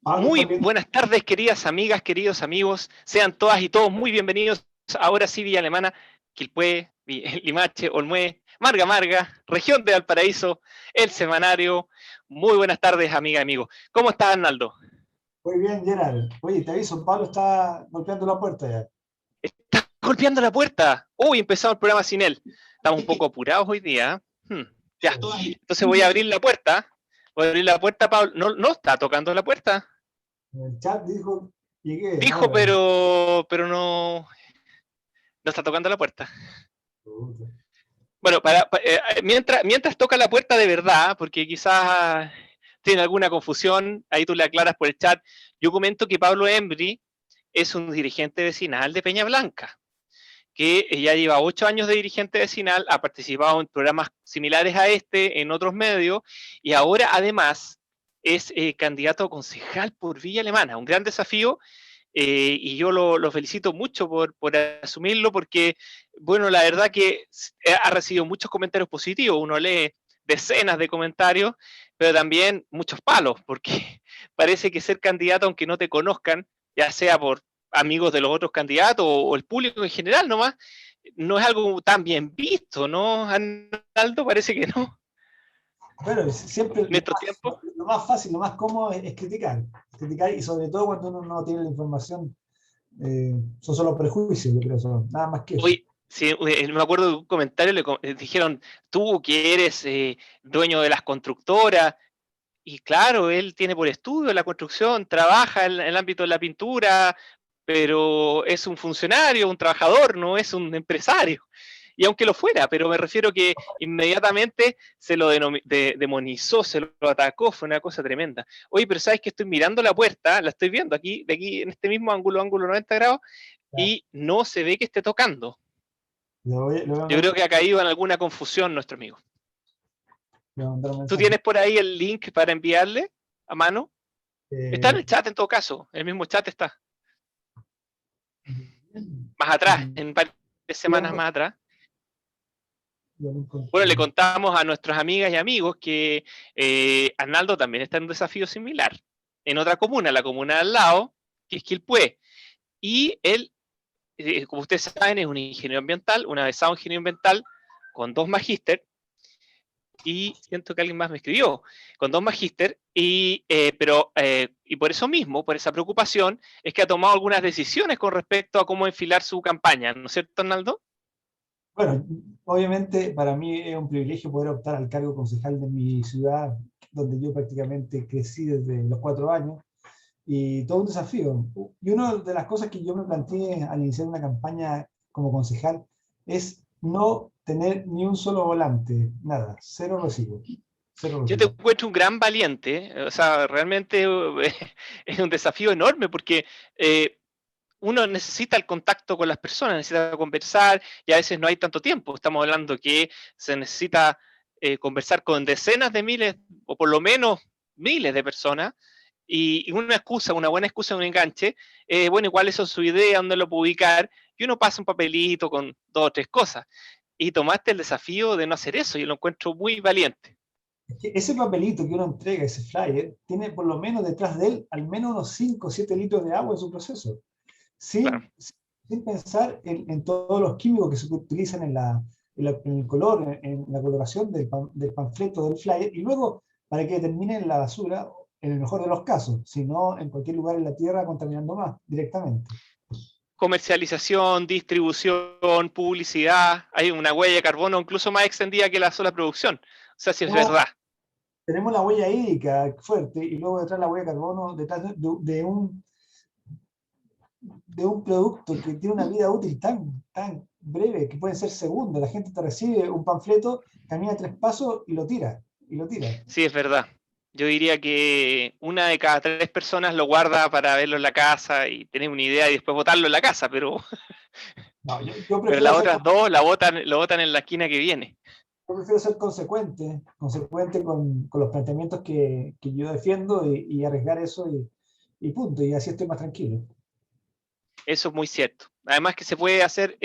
Pablo, Muy también. buenas tardes, queridas amigas, queridos amigos. Sean todas y todos muy bienvenidos. Ahora sí, Villa Alemana, Quilpué, Limache, Olmué, Marga Marga, región de Valparaíso, el semanario. Muy buenas tardes, amiga y amigos. ¿Cómo estás, Arnaldo? Muy bien, Gerard. Oye, te aviso, Pablo está golpeando la puerta ya. ¿Estás golpeando la puerta? Uy, empezamos el programa sin él. Estamos un poco apurados hoy día. Ya, entonces voy a abrir la puerta. Voy a abrir la puerta, Pablo. No, no está tocando la puerta. En el chat dijo, llegué Dijo, ahora. pero no, no está tocando la puerta. Puta. Bueno, mientras toca la puerta de verdad, porque quizás tiene alguna confusión, ahí tú le aclaras por el chat, yo comento que Pablo Embry es un dirigente vecinal de Peña Blanca, que ya lleva 8 años de dirigente vecinal, ha participado en programas similares a este, en otros medios, y ahora además es candidato a concejal por Villa Alemana, un gran desafío y yo lo felicito mucho por asumirlo porque, bueno, la verdad que ha recibido muchos comentarios positivos, uno lee decenas de comentarios, pero también muchos palos, porque parece que ser candidato, aunque no te conozcan, ya sea por amigos de los otros candidatos o el público en general nomás, no es algo tan bien visto, ¿no, Arnaldo? Parece que no, Bueno, siempre en estos tiempos. lo más fácil, lo más cómodo es criticar. Criticar y sobre todo cuando uno no tiene la información, son solo prejuicios, yo creo, son nada más que eso. Hoy, sí, me acuerdo de un comentario, dijeron, tú que eres dueño de las constructoras, y claro, él tiene por estudio la construcción, trabaja en el ámbito de la pintura, pero es un funcionario, un trabajador, no es un empresario. Y aunque lo fuera, pero me refiero que inmediatamente se lo demonizó, se lo atacó, fue una cosa tremenda. Oye, pero sabes que estoy mirando la puerta, la estoy viendo aquí, de aquí en este mismo ángulo 90 grados, Ya, y no se ve que esté tocando. le voy a Yo mandar, creo que ha caído en alguna confusión nuestro amigo. le voy a mandar un ¿Tú mensaje. tienes por ahí el link para enviarle a mano? Está en Eh, el chat en todo caso, el mismo chat está. Más atrás, en varias ya semanas más atrás. lo Bueno, le encontré. contamos a nuestras amigas y amigos que Arnaldo también está en un desafío similar, en otra comuna, la comuna de al lado, que es Quilpué. Y él, como ustedes saben, es un ingeniero ambiental, un avesado ingeniero ambiental con 2 magíster, y siento que alguien más me escribió, con 2 magíster, y por eso mismo, por esa preocupación, es que ha tomado algunas decisiones con respecto a cómo enfilar su campaña, ¿no es cierto, Arnaldo? Bueno, obviamente para mí es un privilegio poder optar al cargo concejal de mi ciudad, donde yo prácticamente crecí desde los 4 años, y todo un desafío. Y una de las cosas que yo me planteé al iniciar una campaña como concejal es no tener ni un solo volante, nada, cero residuos, cero Yo te residuos. encuentro un gran valiente, o sea, realmente es un desafío enorme porque uno necesita el contacto con las personas, necesita conversar y a veces no hay tanto tiempo. Estamos hablando que se necesita conversar con decenas de miles o por lo menos miles de personas y una excusa, una buena excusa, un enganche, bueno, cuáles son sus ideas, dónde lo puedo ubicar, y uno pasa un papelito con 2 o 3 cosas. Y tomaste el desafío de no hacer eso y lo encuentro muy valiente. Es que ese papelito que uno entrega, ese flyer, tiene por lo menos detrás de él al menos unos 5 o 7 litros de agua en su proceso, Claro. sin pensar en todos los químicos que se utilizan en el color, en la coloración del panfleto, del flyer, y luego para que termine en la basura, en el mejor de los casos, si no en cualquier lugar en la Tierra contaminando más directamente. Comercialización, distribución, publicidad, hay una huella de carbono incluso más extendida que la sola producción. O sea, si es Tenemos, verdad. tenemos la huella hídrica fuerte y luego detrás la huella de carbono, detrás de un producto que tiene una vida útil tan breve, que puede ser segundos. La gente te recibe un panfleto, camina 3 pasos y lo tira, y lo tira. Sí, es verdad. Yo diría que una de cada 3 personas lo guarda para verlo en la casa y tener una idea y después botarlo en la casa, pero, No, yo pero prefiero las ser, otras dos lo botan en la esquina que viene. yo prefiero ser consecuente con los planteamientos que yo defiendo y arriesgar eso y punto, y así estoy más tranquilo. Eso es muy cierto. Además que se puede hacer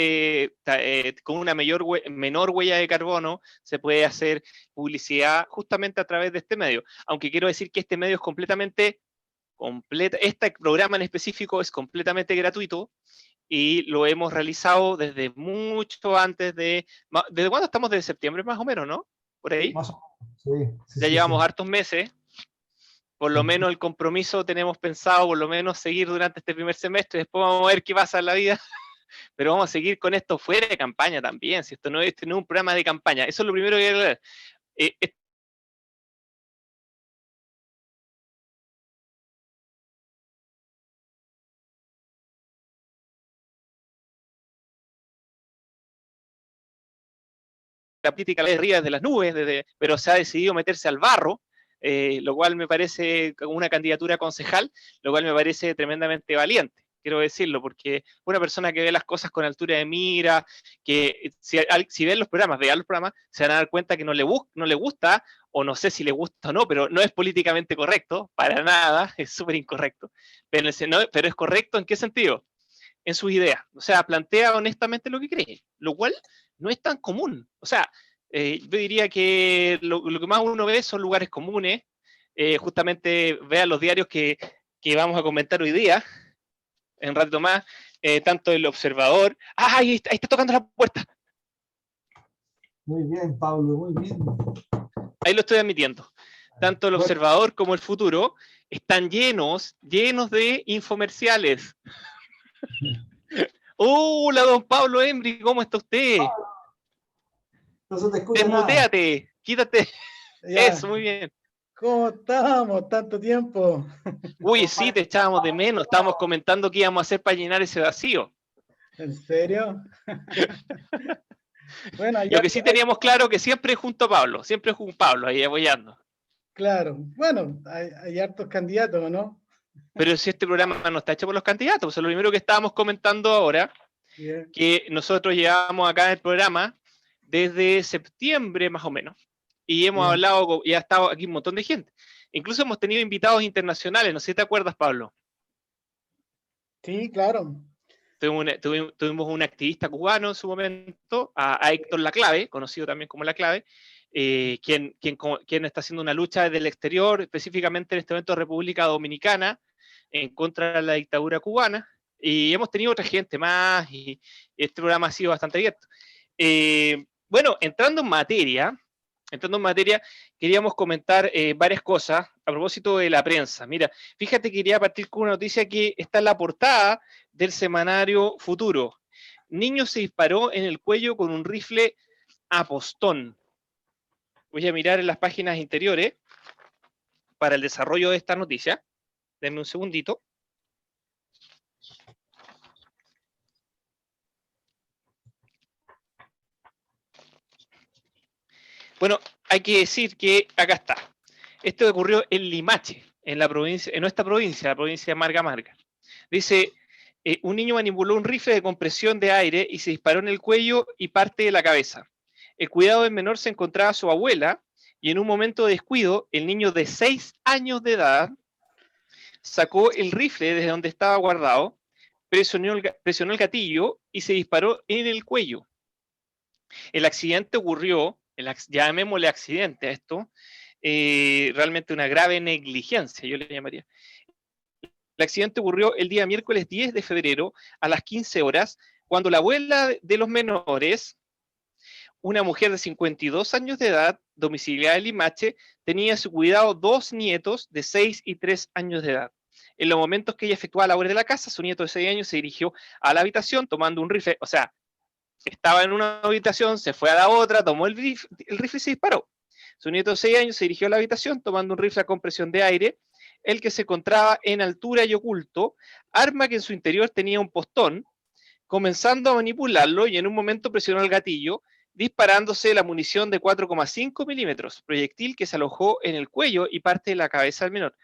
con una menor huella de carbono, se puede hacer publicidad justamente a través de este medio. Aunque quiero decir que este medio es completamente completa. Este programa en específico es completamente gratuito y lo hemos realizado desde mucho antes de... ¿Desde cuándo estamos? ¿Desde septiembre más o menos, no? Por ahí. Más o menos, sí, Ya sí, llevamos sí. hartos meses. Por lo menos el compromiso tenemos pensado por lo menos seguir durante este primer semestre. Después vamos a ver qué pasa en la vida. Pero vamos a seguir con esto fuera de campaña también. Si esto no es un programa de campaña. Eso es lo primero que quiero hablar. La política de arriba desde las nubes, pero se ha decidido meterse al barro, lo cual me parece una candidatura a concejal, lo cual me parece tremendamente valiente, quiero decirlo, porque una persona que ve las cosas con altura de mira, que si ven los programas, vean los programas, se van a dar cuenta que no le gusta, o no sé si le gusta o no, pero no es políticamente correcto, para nada, es súper incorrecto. Pero es correcto ¿en qué sentido? En sus ideas. O sea, plantea honestamente lo que cree, lo cual no es tan común. O sea, yo diría que lo que más uno ve son lugares comunes. Justamente vean los diarios que vamos a comentar hoy día, en un rato más, tanto El Observador. ¡Ah, ahí está tocando la puerta! Muy bien, Pablo, muy bien. Ahí lo estoy admitiendo. Tanto El Bueno, Observador como El Futuro están llenos de infomerciales. Hola, don Pablo Embry, ¿cómo está usted? no se te escucha nada. Desmuteate, quítate. Ya, Eso, muy bien. ¿cómo estamos? Tanto tiempo. Uy, sí, te echábamos de menos. Estábamos comentando qué íbamos a hacer para llenar ese vacío. ¿En serio? Bueno, Lo que sí teníamos claro que siempre junto a Pablo, siempre junto a Pablo, ahí apoyando. claro, bueno, hay hartos candidatos, ¿no? Pero si este programa no está hecho por los candidatos, pues es lo primero que estábamos comentando ahora, Bien. que nosotros llevamos acá en el programa desde septiembre más o menos. Y hemos Bien. hablado, y ha estado aquí un montón de gente. Incluso hemos tenido invitados internacionales, no sé si te acuerdas, Pablo. Sí, claro. Tuvimos un activista cubano en su momento, a Héctor Laclave, conocido también como Laclave, quien está haciendo una lucha desde el exterior, específicamente en este momento República Dominicana, en contra de la dictadura cubana. Y hemos tenido otra gente más, y este programa ha sido bastante abierto. Bueno, entrando en materia, queríamos comentar varias cosas a propósito de la prensa. Mira, fíjate que quería partir con una noticia que está en la portada del semanario Futuro. Niño se disparó en el cuello con un rifle a postón. Voy a mirar en las páginas interiores para el desarrollo de esta noticia. Denme un segundito. Bueno, hay que decir que acá está. Esto ocurrió en Limache, en nuestra provincia, la provincia de Marga Marga. Dice, un niño manipuló un rifle de compresión de aire y se disparó en el cuello y parte de la cabeza. El cuidado del menor se encontraba su abuela y en un momento de descuido, el niño de 6 años de edad sacó el rifle desde donde estaba guardado, presionó el gatillo y se disparó en el cuello. El accidente ocurrió, llamémosle accidente a esto, realmente una grave negligencia, yo le llamaría. El accidente ocurrió el día miércoles 10 de febrero a las 15 horas, cuando la abuela de los menores, una mujer de 52 años de edad, domiciliada en Limache, tenía a su cuidado 2 nietos de 6 y 3 años de edad. En los momentos que ella efectuaba labores de la casa, su nieto de 6 años se dirigió a la habitación tomando un rifle, o sea, estaba en una habitación, se fue a la otra, tomó el rifle y se disparó. Su nieto de 6 años se dirigió a la habitación tomando un rifle a compresión de aire, el que se encontraba en altura y oculto, arma que en su interior tenía un postón, comenzando a manipularlo y en un momento presionó el gatillo, disparándose la munición de 4,5 milímetros, proyectil que se alojó en el cuello y parte de la cabeza del menor.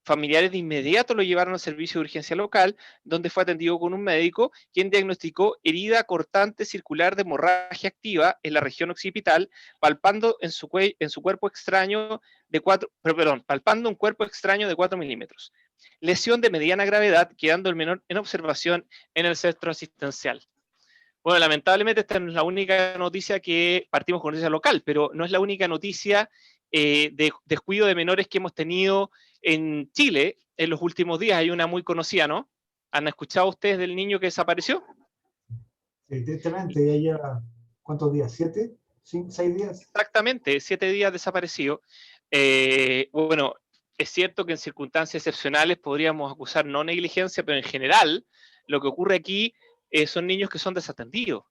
Familiares de inmediato lo llevaron al servicio de urgencia local, donde fue atendido con un médico, quien diagnosticó herida cortante circular de hemorragia activa en la región occipital, palpando palpando un cuerpo extraño de 4 milímetros. Lesión de mediana gravedad, quedando el menor en observación en el centro asistencial. Bueno, lamentablemente esta no es la única noticia que partimos con noticia local, pero no es la única noticia de descuido de menores que hemos tenido en Chile en los últimos días. Hay una muy conocida, ¿no? ¿Han escuchado ustedes del niño que desapareció? Sí, tristemente, ya lleva, ¿cuántos días? ¿7? ¿6 días? Exactamente, 7 días desaparecido. Bueno, es cierto que en circunstancias excepcionales podríamos acusar no negligencia, pero en general lo que ocurre aquí son niños que son desatendidos,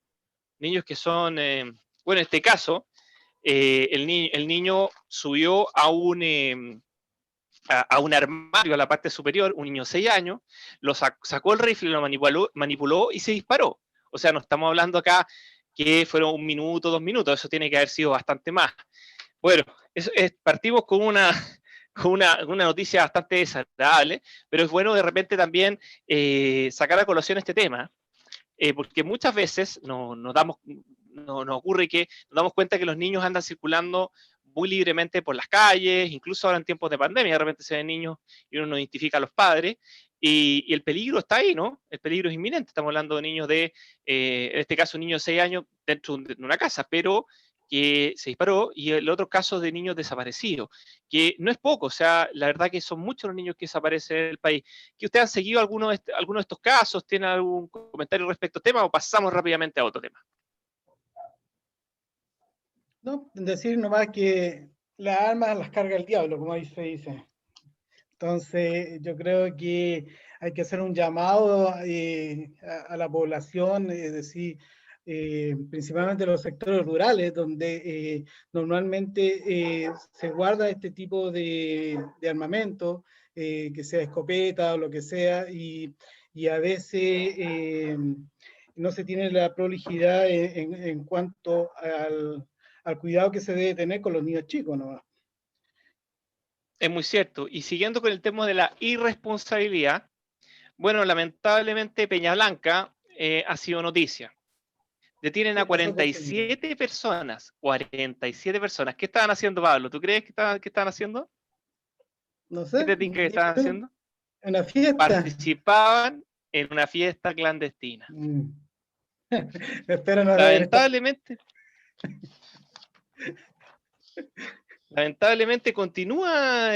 niños que son, bueno, en este caso, el niño subió a un armario a la parte superior, un niño de 6 años, sacó el rifle, lo manipuló y se disparó. O sea, no estamos hablando acá que fueron 1 minuto, 2 minutos, eso tiene que haber sido bastante más. Bueno, partimos con una noticia bastante desagradable, pero es bueno de repente también sacar a colación este tema, porque muchas veces nos ocurre que nos damos cuenta que los niños andan circulando muy libremente por las calles, incluso ahora en tiempos de pandemia, de repente se ven niños y uno no identifica a los padres, y el peligro está ahí, ¿no? El peligro es inminente, estamos hablando de niños en este caso, un niño de 6 años dentro de una casa, pero que se disparó, y el otro caso de niños desaparecidos, que no es poco, o sea, la verdad que son muchos los niños que desaparecen en el país. ¿Que ustedes han seguido alguno de estos casos? ¿Tienen algún comentario respecto al tema o pasamos rápidamente a otro tema? No, decir nomás que las armas las carga el diablo, como ahí se dice. Entonces, yo creo que hay que hacer un llamado a la población, es decir, principalmente los sectores rurales, donde normalmente se guarda este tipo de armamento, que sea escopeta o lo que sea, y a veces no se tiene la prolijidad en cuanto al cuidado que se debe tener con los niños chicos, ¿no? Es muy cierto. Y siguiendo con el tema de la irresponsabilidad, bueno, lamentablemente Peña Blanca ha sido noticia. Detienen a ¿Qué pasó con Peña? 47 personas. 47 personas. ¿Qué estaban haciendo, Pablo? ¿Tú crees que estaban haciendo? No ¿Qué sé, te tinca que dime estaban tú, haciendo? una fiesta. Participaban en una fiesta clandestina. Mm. Espero no haber estado. Lamentablemente, lamentablemente continúa,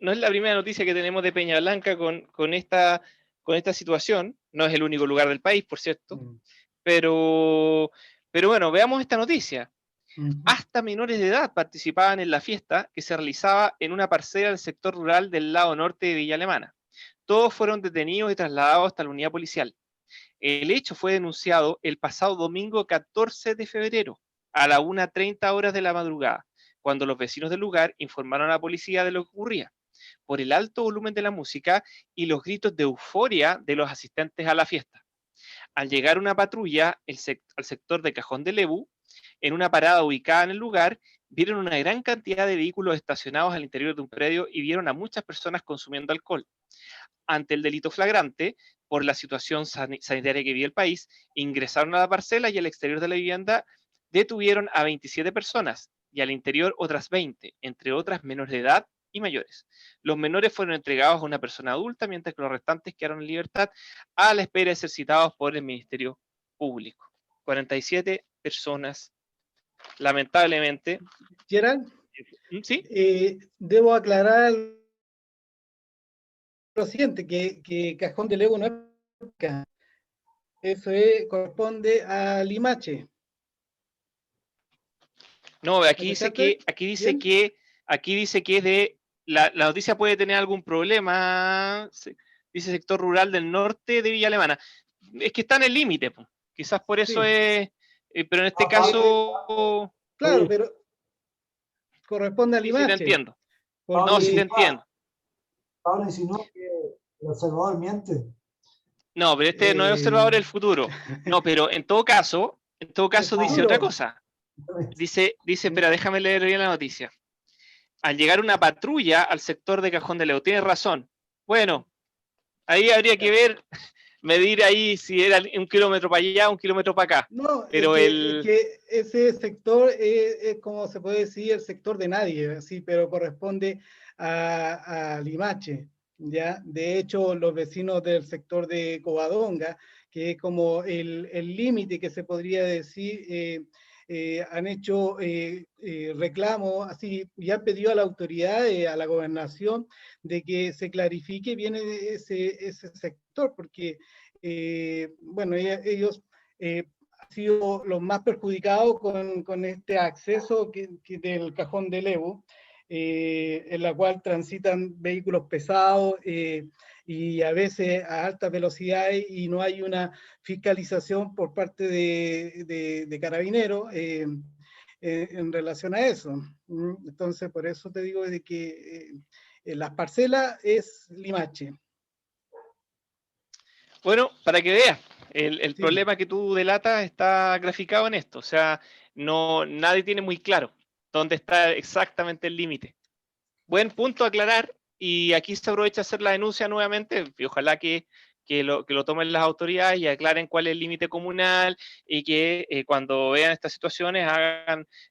no es la primera noticia que tenemos de Peña Blanca con esta situación, no es el único lugar del país, por cierto, Mm. pero bueno, veamos esta noticia. Ujú. Hasta menores de edad participaban en la fiesta que se realizaba en una parcela del sector rural del lado norte de Villa Alemana. Todos fueron detenidos y trasladados hasta la unidad policial. El hecho fue denunciado el pasado domingo 14 de febrero a las 1:30 horas de la madrugada, cuando los vecinos del lugar informaron a la policía de lo que ocurría, por el alto volumen de la música y los gritos de euforia de los asistentes a la fiesta. Al llegar una patrulla al sector de Cajón de Lebu, en una parada ubicada en el lugar, vieron una gran cantidad de vehículos estacionados al interior de un predio y vieron a muchas personas consumiendo alcohol. Ante el delito flagrante, por la situación sanitaria que vive el país, ingresaron a la parcela y al exterior de la vivienda detuvieron a 27 personas y al interior otras 20, entre otras menores de edad y mayores. Los menores fueron entregados a una persona adulta, mientras que los restantes quedaron en libertad a la espera de ser citados por el Ministerio Público. 47 personas, lamentablemente. Gerald, ¿Sí? debo aclarar lo siguiente, que Cajón del Ego no es Peña. Eso corresponde a Limache. No, ¿Me aquí dice escuchaste? que, aquí dice ¿Bien? que, aquí dice que es de, la noticia puede tener algún problema, dice sector rural del norte de Villa Alemana. Es que está en el límite, pues. Quizás por eso Sí. es, pero en este Eh, caso, claro, pero corresponde a sí, sí te Limache, entiendo. No, Pablo sí te porque, entiendo. Pablo insinuó que el observador miente. No, pero este no es eh, observador del futuro. No, pero en todo el caso dice otra futuro. cosa. Espera, déjame leer bien la noticia. Al llegar una patrulla al sector de Cajón de Leo, tienes razón. Bueno, ahí habría que ver, medir ahí si era 1 kilómetro para allá, 1 kilómetro para acá. No, Pero es que ese sector es, como se puede decir, el sector de nadie, ¿sí? Pero corresponde a Limache, ¿ya? De hecho, los vecinos del sector de Covadonga, que es como el límite que se podría decir, han hecho reclamos así y han pedido a la autoridad, a la gobernación, de que se clarifique bien ese sector, porque bueno, ellos han sido los más perjudicados con este acceso del cajón del Evo, en la cual transitan vehículos pesados y a veces a altas velocidades y no hay una fiscalización por parte de carabineros en relación a eso. Entonces, por eso te digo de que las parcelas es Limache. Bueno, para que veas, el Sí. problema que tú delatas está graficado en esto. O sea, nadie tiene muy claro dónde está exactamente el límite. Buen punto a aclarar, y aquí se aprovecha hacer la denuncia nuevamente, y ojalá que lo tomen las autoridades y aclaren cuál es el límite comunal, y que cuando vean estas situaciones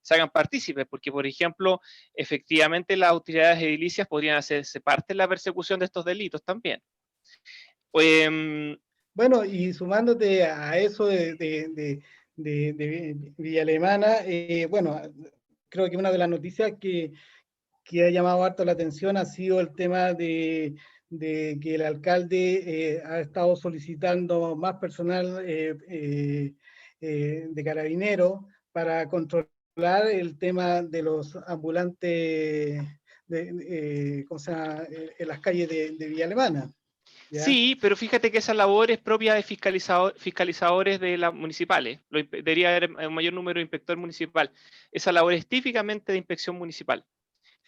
se hagan partícipes, porque por ejemplo, efectivamente las autoridades edilicias podrían hacerse parte de la persecución de estos delitos también. Bueno, y sumándote a eso de Villa Alemana, bueno, creo que una de las noticias que ha llamado harto la atención ha sido el tema de que el alcalde ha estado solicitando más personal de carabineros para controlar el tema de los ambulantes ¿cómo se llama? En las calles de Villa Alemana. ¿Ya? Sí, pero fíjate que esa labor es propia de fiscalizadores de las municipales. Debería haber un mayor número de inspector municipal. Esa labor es típicamente de inspección municipal.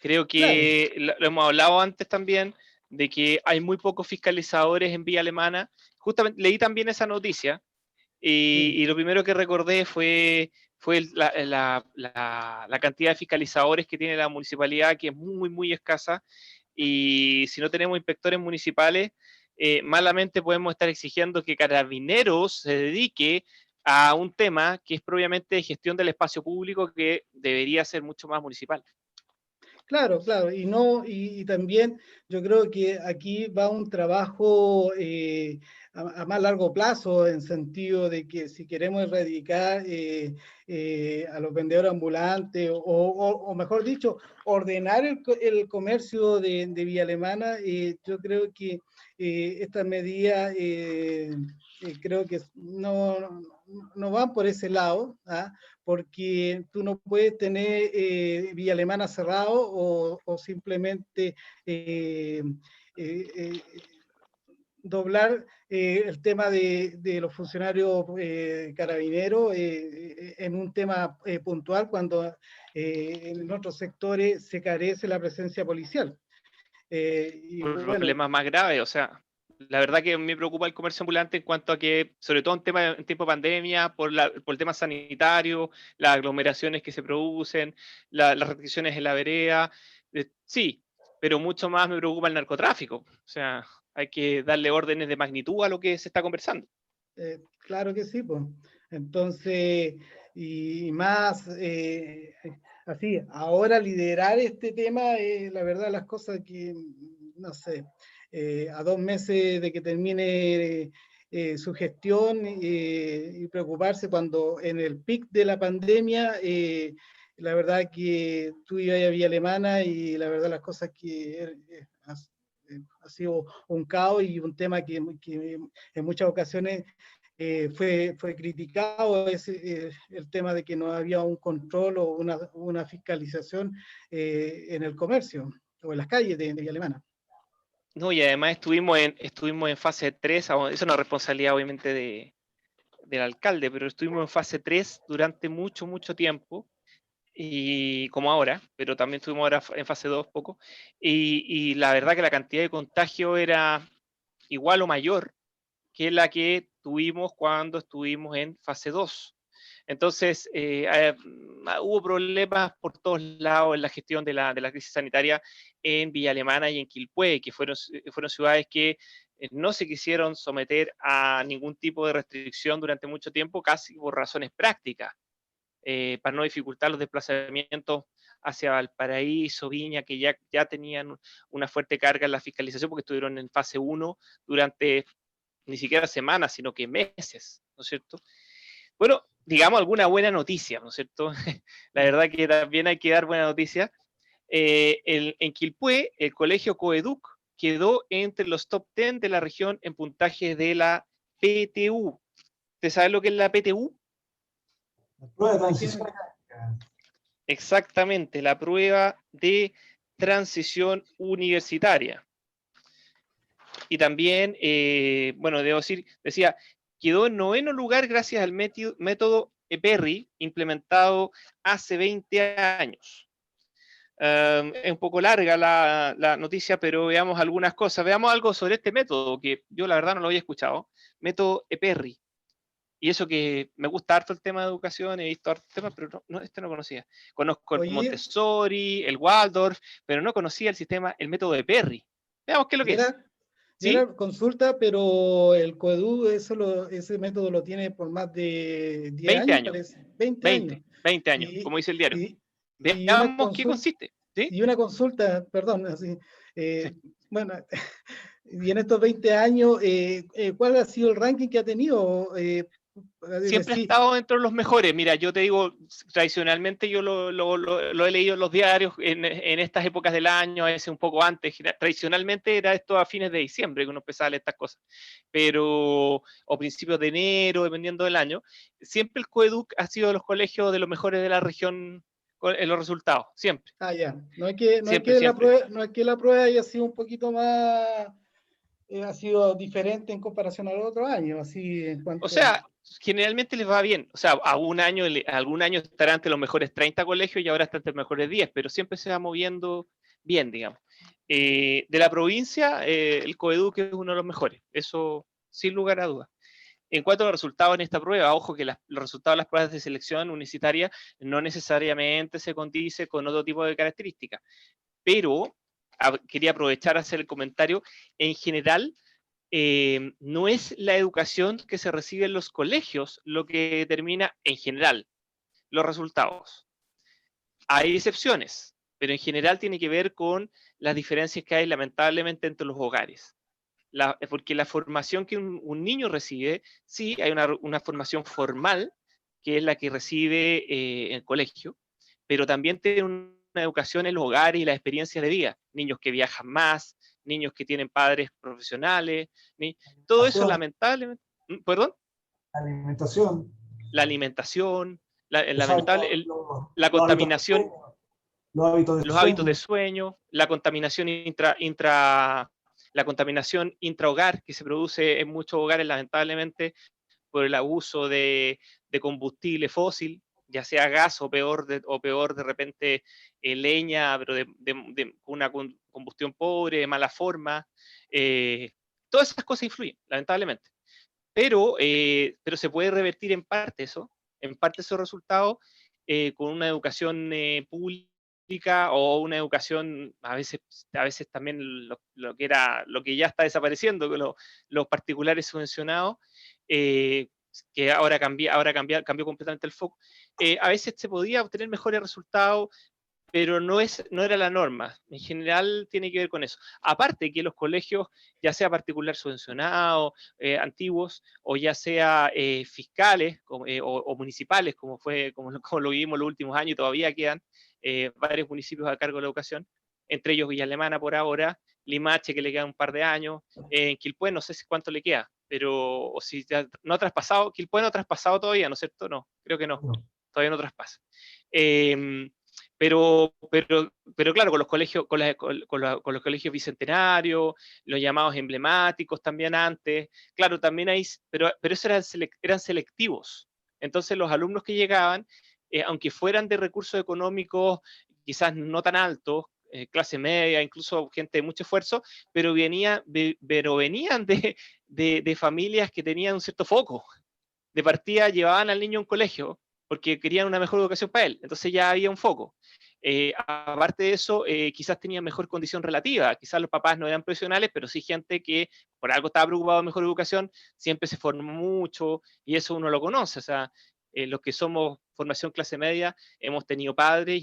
Creo Claro. que lo hemos hablado antes también, de que hay muy pocos fiscalizadores en Villa Alemana. Justamente leí también esa noticia Sí. y lo primero que recordé fue la cantidad de fiscalizadores que tiene la municipalidad, que es muy, muy escasa. Y si no tenemos inspectores municipales, malamente podemos estar exigiendo que Carabineros se dedique a un tema que es propiamente de gestión del espacio público, que debería ser mucho más municipal. Claro, claro, y no, y también yo creo que aquí va un trabajo a más largo plazo, en sentido de que si queremos erradicar a los vendedores ambulantes, o mejor dicho, ordenar el comercio de Villa Alemana, yo creo que estas medidas creo que no van por ese lado, ¿ah? Porque tú no puedes tener Villa Alemana cerrado o simplemente doblar el tema de los funcionarios carabineros en un tema puntual cuando en otros sectores se carece la presencia policial. Y bueno, Problemas más graves, o sea, la verdad que me preocupa el comercio ambulante en cuanto a que, sobre todo en tiempo de pandemia, por el tema sanitario, las aglomeraciones que se producen, las restricciones en la vereda, sí, pero mucho más me preocupa el narcotráfico. O sea, hay que darle órdenes de magnitud a lo que se está conversando. claro que sí, pues. Entonces, y más así, ahora liderar este tema, la verdad, las cosas que, no sé, a 2 meses de que termine su gestión y preocuparse cuando en el pic de la pandemia, la verdad que tú ibas a Villa Alemana y la verdad las cosas que ha sido un caos y un tema que en muchas ocasiones fue criticado el tema de que no había un control o una fiscalización en el comercio o en las calles de Villa Alemana. No, y además estuvimos en fase 3, eso es una responsabilidad obviamente del alcalde, pero estuvimos en fase 3 durante mucho, mucho tiempo, y como ahora, pero también estuvimos ahora en fase 2 poco, y la verdad que la cantidad de contagio era igual o mayor que la que tuvimos cuando estuvimos en fase 2. Entonces, hubo problemas por todos lados en la gestión de la crisis sanitaria en Villa Alemana y en Quilpué, que fueron ciudades que no se quisieron someter a ningún tipo de restricción durante mucho tiempo, casi por razones prácticas, para no dificultar los desplazamientos hacia Valparaíso, Viña, que ya tenían una fuerte carga en la fiscalización porque estuvieron en fase 1 durante ni siquiera semanas, sino que meses, ¿no es cierto? Bueno, digamos, alguna buena noticia, ¿no es cierto? La verdad que también hay que dar buena noticia. En Quilpué, el colegio Coeduc quedó entre los top 10 de la región en puntaje de la PTU. ¿Usted sabe lo que es la PTU? La prueba de transición. Exactamente, la prueba de transición universitaria. Y también, bueno, debo decir, decía, quedó en 9º lugar gracias al método EPERRI, implementado hace 20 años. Es un poco larga la noticia, pero veamos algunas cosas. Veamos algo sobre este método, que yo la verdad no lo había escuchado. Método EPERRI. Y eso que me gusta harto el tema de educación, he visto harto temas, pero este no conocía. Conozco el Oye, Montessori, el Waldorf, pero no conocía el sistema, el método EPERRI. Veamos qué es lo que es. y ¿Sí? era consulta, pero el COEDU, ese método lo tiene por más de 10 20 años, años. parece. 20 años. 20 años, Y, como dice el diario. y, y una Veamos qué consulta, consiste. ¿Sí? y una consulta, perdón, así, Sí. bueno, y en estos 20 años, ¿cuál ha sido el ranking que ha tenido? Siempre ha estado dentro de los mejores. Mira, yo te digo, tradicionalmente yo lo he leído en los diarios en estas épocas del año, a veces un poco antes. Tradicionalmente era esto a fines de diciembre que uno empezaba a leer estas cosas, pero, o principios de enero, dependiendo del año. Siempre el Coeduc ha sido de los colegios de los mejores de la región en los resultados, siempre. Ah, ya. Siempre, siempre. No es que la prueba haya sido un poquito más, ha sido diferente en comparación a los otros años, así en cuanto. O sea, generalmente les va bien. O sea, algún año estará entre los mejores 30 colegios y ahora está entre los mejores 10, pero siempre se va moviendo bien, digamos. De la provincia, el Coeduc es uno de los mejores, eso sin lugar a dudas. En cuanto a los resultados en esta prueba, ojo que los resultados de las pruebas de selección universitaria no necesariamente se condice con otro tipo de características, pero quería aprovechar a hacer el comentario. En general, no es la educación que se recibe en los colegios lo que determina en general los resultados. Hay excepciones, pero en general tiene que ver con las diferencias que hay lamentablemente entre los hogares. Porque la formación que un niño recibe, sí, hay una formación formal, que es la que recibe en el colegio, pero también tiene una educación en los hogares y las experiencias de vida. Niños que viajan más, niños que tienen padres profesionales, todo eso lamentablemente, ¿perdón? La alimentación. La alimentación, Los hábitos, la contaminación, los hábitos de sueño. la contaminación la contaminación intrahogar que se produce en muchos hogares, lamentablemente, por el abuso de combustible fósil, ya sea gas o peor de repente leña, pero de una combustión pobre, de mala forma. Todas esas cosas influyen, lamentablemente. Pero se puede revertir en parte esos resultados con una educación pública o una educación, a veces también lo que ya está desapareciendo, los particulares subvencionados, que ahora cambió completamente el foco. A veces se podía obtener mejores resultados, pero no era la norma. En general tiene que ver con eso. Aparte que los colegios, ya sea particular subvencionados, antiguos, o ya sea fiscales o municipales, como lo vivimos los últimos años y todavía quedan varios municipios a cargo de la educación, entre ellos Villa Alemana por ahora, Limache que le queda un par de años, en Quilpué no sé cuánto le queda, pero o si ya no ha traspasado, Quilpué no ha traspasado todavía, ¿no es cierto? No, creo que no, todavía no traspasa. Pero claro, con los colegios, con los colegios bicentenarios, los llamados emblemáticos también antes, claro, también hay, pero esos eran selectivos. Entonces los alumnos que llegaban, aunque fueran de recursos económicos quizás no tan altos, clase media, incluso gente de mucho esfuerzo, pero venían de familias que tenían un cierto foco. De partida llevaban al niño a un colegio porque querían una mejor educación para él, entonces ya había un foco. Aparte de eso, quizás tenían mejor condición relativa, quizás los papás no eran profesionales, pero sí gente que por algo estaba preocupado de mejor educación, siempre se formó mucho, y eso uno lo conoce, o sea, los que somos formación clase media, hemos tenido padres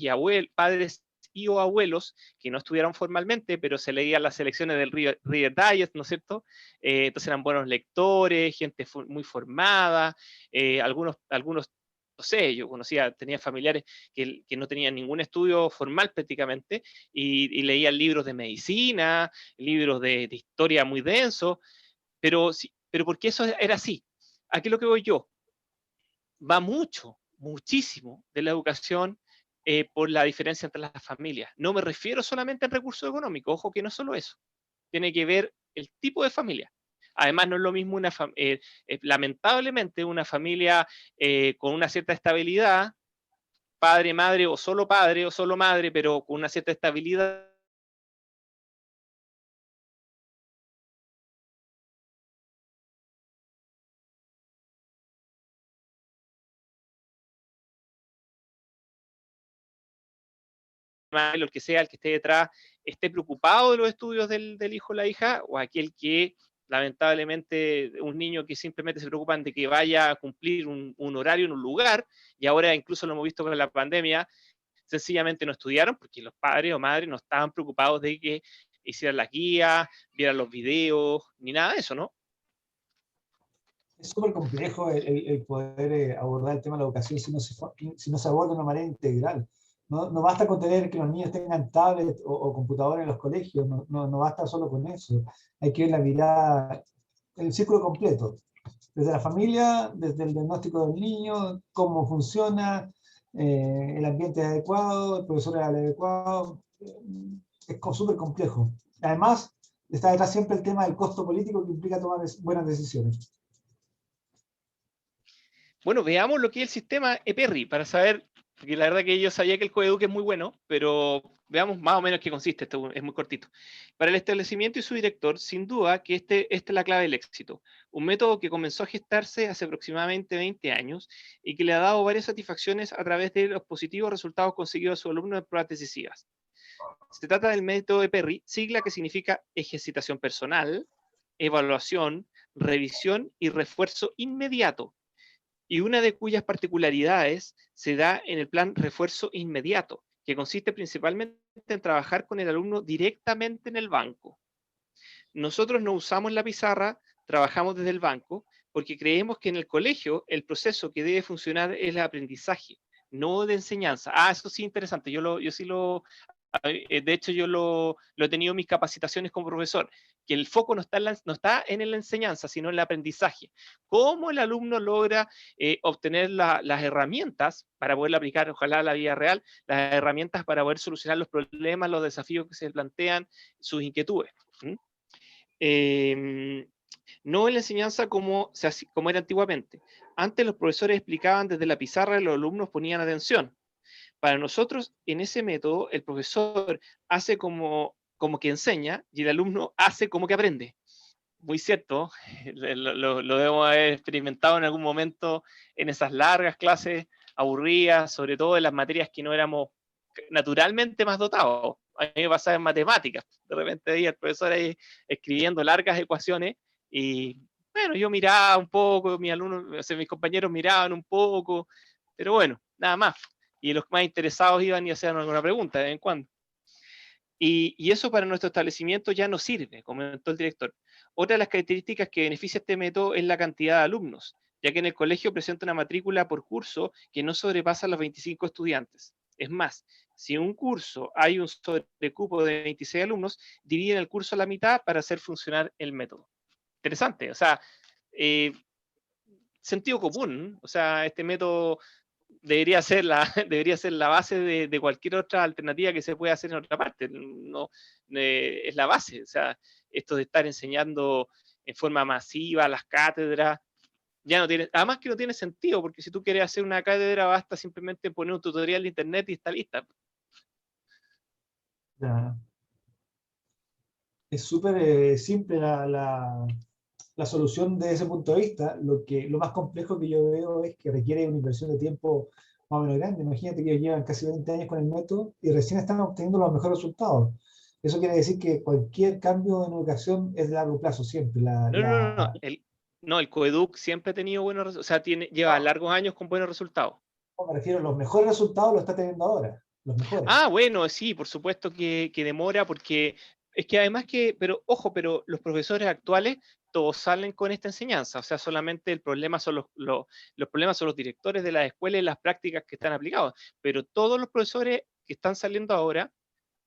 y o abuelos que no estudiaron formalmente, pero se leían las selecciones del Reader Digest, ¿no es cierto? Entonces eran buenos lectores, gente muy formada, algunos no sé, yo tenía familiares que no tenían ningún estudio formal prácticamente, y leían libros de medicina, libros de historia muy densos, pero porque eso era así. Aquí lo que voy yo, va muchísimo de la educación por la diferencia entre las familias. No me refiero solamente al recurso económico, ojo que no es solo eso, tiene que ver el tipo de familia. Además, no es lo mismo lamentablemente una familia con una cierta estabilidad, padre, madre, o solo madre, pero con una cierta estabilidad. Lo que sea, el que esté detrás, esté preocupado de los estudios del hijo o la hija, o aquel que lamentablemente un niño que simplemente se preocupan de que vaya a cumplir un horario en un lugar, y ahora incluso lo hemos visto con la pandemia, sencillamente no estudiaron porque los padres o madres no estaban preocupados de que hicieran las guías, vieran los videos, ni nada de eso, ¿no? Es súper complejo el poder abordar el tema de la educación si no se aborda de una manera integral. No basta con tener que los niños tengan tablet o computadora en los colegios, no basta solo con eso. Hay que ver la mirada, el círculo completo. Desde la familia, desde el diagnóstico del niño, cómo funciona, el ambiente adecuado, el profesor es adecuado. Es súper complejo. Además, está detrás siempre el tema del costo político que implica tomar buenas decisiones. Bueno, veamos lo que es el sistema EPERRI para saber, porque la verdad que yo sabía que el Coeduc es muy bueno, pero veamos más o menos qué consiste, esto es muy cortito. Para el establecimiento y su director, sin duda que esta es la clave del éxito. Un método que comenzó a gestarse hace aproximadamente 20 años y que le ha dado varias satisfacciones a través de los positivos resultados conseguidos a sus alumnos en pruebas decisivas. Se trata del método EPERRI, sigla que significa ejercitación personal, evaluación, revisión y refuerzo inmediato, y una de cuyas particularidades se da en el plan refuerzo inmediato, que consiste principalmente en trabajar con el alumno directamente en el banco. Nosotros no usamos la pizarra, trabajamos desde el banco, porque creemos que en el colegio el proceso que debe funcionar es el aprendizaje, no de enseñanza. Eso sí, interesante. Yo sí lo, de hecho, yo lo he tenido en mis capacitaciones como profesor, que el foco no está en la enseñanza, sino en el aprendizaje. ¿Cómo el alumno logra obtener las herramientas para poderlo aplicar, ojalá a la vida real, las herramientas para poder solucionar los problemas, los desafíos que se plantean, sus inquietudes? No en la enseñanza como era antiguamente. Antes los profesores explicaban desde la pizarra y los alumnos ponían atención. Para nosotros, en ese método, el profesor hace como que enseña y el alumno hace como que aprende. Muy cierto, lo debemos haber experimentado en algún momento en esas largas clases aburridas, sobre todo en las materias que no éramos naturalmente más dotados. A mí me pasaba en matemáticas, de repente veía el profesor ahí escribiendo largas ecuaciones y bueno, yo miraba un poco, mis alumnos, o sea, mis compañeros miraban un poco, pero bueno, nada más. Y los más interesados iban y hacían alguna pregunta de vez en cuando. Y eso para nuestro establecimiento ya no sirve, comentó el director. Otra de las características que beneficia este método es la cantidad de alumnos, ya que en el colegio presenta una matrícula por curso que no sobrepasa los 25 estudiantes. Es más, si en un curso hay un sobrecupo de 26 alumnos, dividen el curso a la mitad para hacer funcionar el método. Interesante, o sea, sentido común, o sea, este método debería ser la base de cualquier otra alternativa que se pueda hacer en otra parte. No, es la base. O sea, esto de estar enseñando en forma masiva las cátedras, ya no tiene, además que no tiene sentido, porque si tú quieres hacer una cátedra, basta simplemente poner un tutorial de internet y está lista. Ya. Es súper simple la solución desde ese punto de vista. Lo más complejo que yo veo es que requiere una inversión de tiempo más o menos grande. Imagínate que ellos llevan casi 20 años con el método y recién están obteniendo los mejores resultados. Eso quiere decir que cualquier cambio en educación es de largo plazo siempre. No, el Coeduc siempre ha tenido buenos resultados, o sea, lleva largos años con buenos resultados. Me refiero, los mejores resultados los está teniendo ahora, los mejores. Bueno, sí, por supuesto que demora porque Es que además pero ojo, pero los profesores actuales todos salen con esta enseñanza, o sea, solamente el problema son los problemas son los directores de las escuelas y las prácticas que están aplicados, pero todos los profesores que están saliendo ahora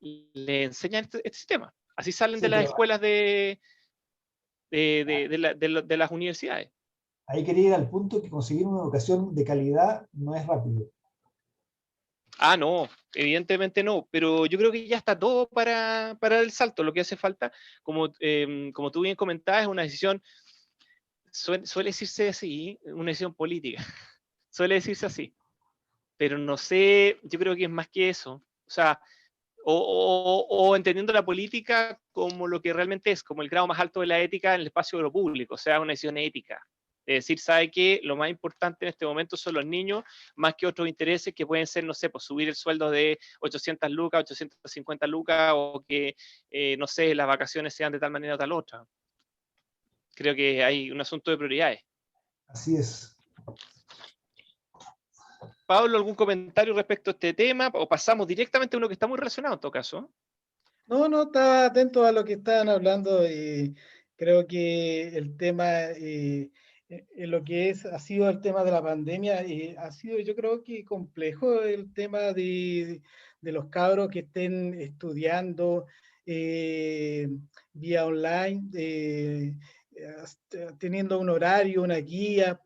le enseñan este sistema. Así salen de Sí, las pero escuelas de las universidades. ahí quería ir al punto que conseguir una educación de calidad no es rápido. Ah, no, evidentemente no, pero yo creo que ya está todo para el salto. Lo que hace falta, como tú bien comentabas, es una decisión, suele decirse así, una decisión política, suele decirse así, pero no sé, yo creo que es más que eso. O sea, o entendiendo la política como lo que realmente es, como el grado más alto de la ética en el espacio de lo público, o sea, una decisión ética. Es decir, sabe que lo más importante en este momento son los niños, más que otros intereses que pueden ser, no sé, pues subir el sueldo de 800 lucas, 850 lucas, o que, no sé, las vacaciones sean de tal manera o tal otra. Creo que hay un asunto de prioridades. Así es. Pablo, ¿algún comentario respecto a este tema? O pasamos directamente a uno que está muy relacionado en todo caso. No, estaba atento a lo que estaban hablando y creo que el tema, lo que ha sido el tema de la pandemia, ha sido yo creo que complejo el tema de los cabros que estén estudiando vía online, teniendo un horario, una guía,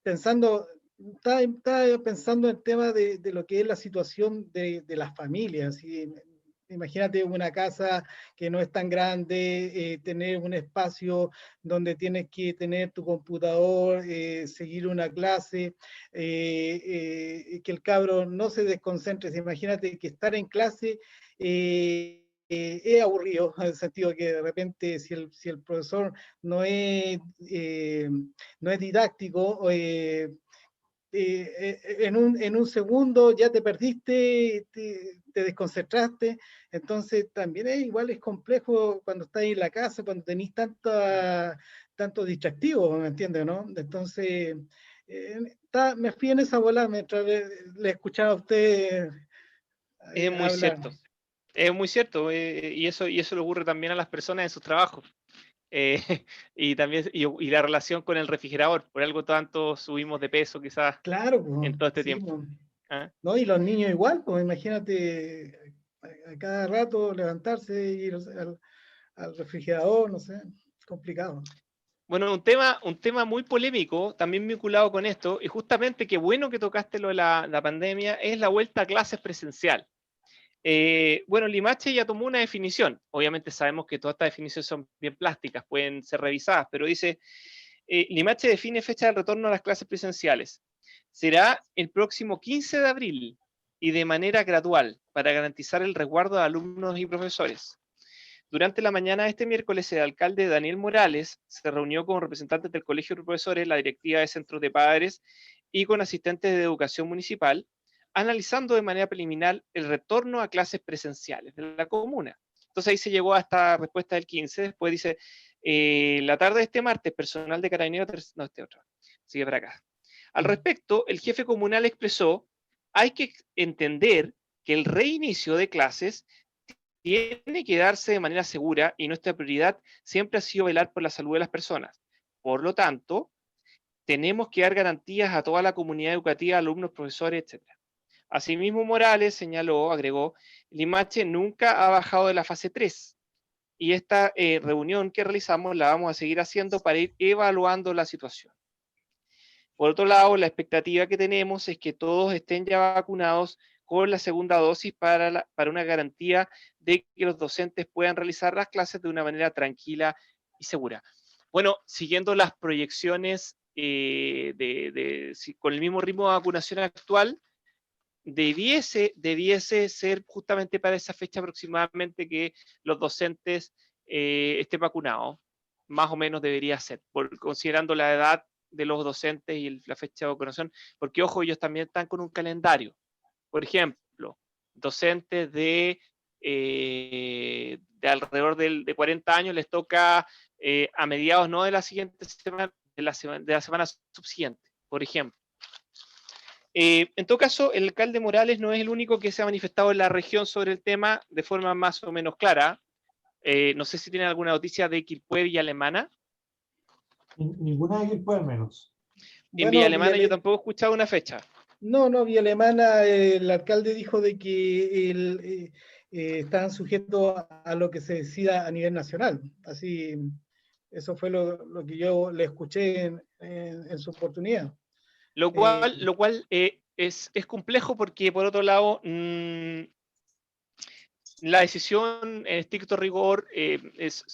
pensando... Estaba pensando en el tema de lo que es la situación de las familias. Imagínate una casa que no es tan grande, tener un espacio donde tienes que tener tu computador, seguir una clase, que el cabro no se desconcentre. Imagínate que estar en clase es aburrido, en el sentido que de repente si el profesor no es, no es didáctico, en un segundo ya te perdiste, te desconcentraste, entonces también igual es complejo cuando estás en la casa, cuando tenés tanto distractivo, ¿me entiendes? ¿No? Entonces, me fui en esa bola mientras le escuchaba a usted Es muy hablar. cierto. Es muy cierto, y eso le ocurre también a las personas en sus trabajos. Eh, y también y la relación con el refrigerador, por algo tanto subimos de peso quizás Claro, pues, en todo este sí, tiempo. pues. ¿Ah? ¿No? Y los niños igual, pues imagínate a cada rato levantarse y ir al refrigerador, no sé, complicado. Bueno, un tema muy polémico, también vinculado con esto, y justamente qué bueno que tocaste lo de la pandemia, es la vuelta a clases presencial. Bueno, Limache ya tomó una definición. Obviamente sabemos que todas estas definiciones son bien plásticas, pueden ser revisadas, pero dice, Limache define fecha de retorno a las clases presenciales. Será el próximo 15 de abril y de manera gradual para garantizar el resguardo de alumnos y profesores. Durante la mañana de este miércoles, el alcalde Daniel Morales se reunió con representantes del Colegio de Profesores, la directiva de centros de padres y con asistentes de educación municipal, analizando de manera preliminar el retorno a clases presenciales de la comuna. Entonces ahí se llegó a esta respuesta del 15, después dice, la tarde de este martes, personal de Carabineros, no, este otro, sigue para acá. Al respecto, el jefe comunal expresó, hay que entender que el reinicio de clases tiene que darse de manera segura y nuestra prioridad siempre ha sido velar por la salud de las personas. Por lo tanto, tenemos que dar garantías a toda la comunidad educativa, alumnos, profesores, etc. Asimismo, Morales señaló, agregó, Limache nunca ha bajado de la fase 3 y esta reunión que realizamos la vamos a seguir haciendo para ir evaluando la situación. Por otro lado, la expectativa que tenemos es que todos estén ya vacunados con la segunda dosis para una garantía de que los docentes puedan realizar las clases de una manera tranquila y segura. Bueno, siguiendo las proyecciones con el mismo ritmo de vacunación actual, debiese ser justamente para esa fecha aproximadamente que los docentes estén vacunados. Más o menos debería ser, considerando la edad de los docentes y la fecha de vacunación, porque ojo, ellos también están con un calendario. Por ejemplo, docentes de alrededor de 40 años les toca a mediados no de la siguiente semana, de la semana subsiguiente, por ejemplo. En todo caso, el alcalde Morales no es el único que se ha manifestado en la región sobre el tema de forma más o menos clara. No sé si tienen alguna noticia de Quilpué, Villa Alemana. Ninguna de Quilpué al menos. Y en Bueno, Villa Alemana yo tampoco he escuchado una fecha. No, Villa Alemana, el alcalde dijo de que estaban sujetos a lo que se decida a nivel nacional. Así, eso fue lo que yo le escuché en su oportunidad. Lo cual es complejo porque, por otro lado, la decisión en estricto rigor es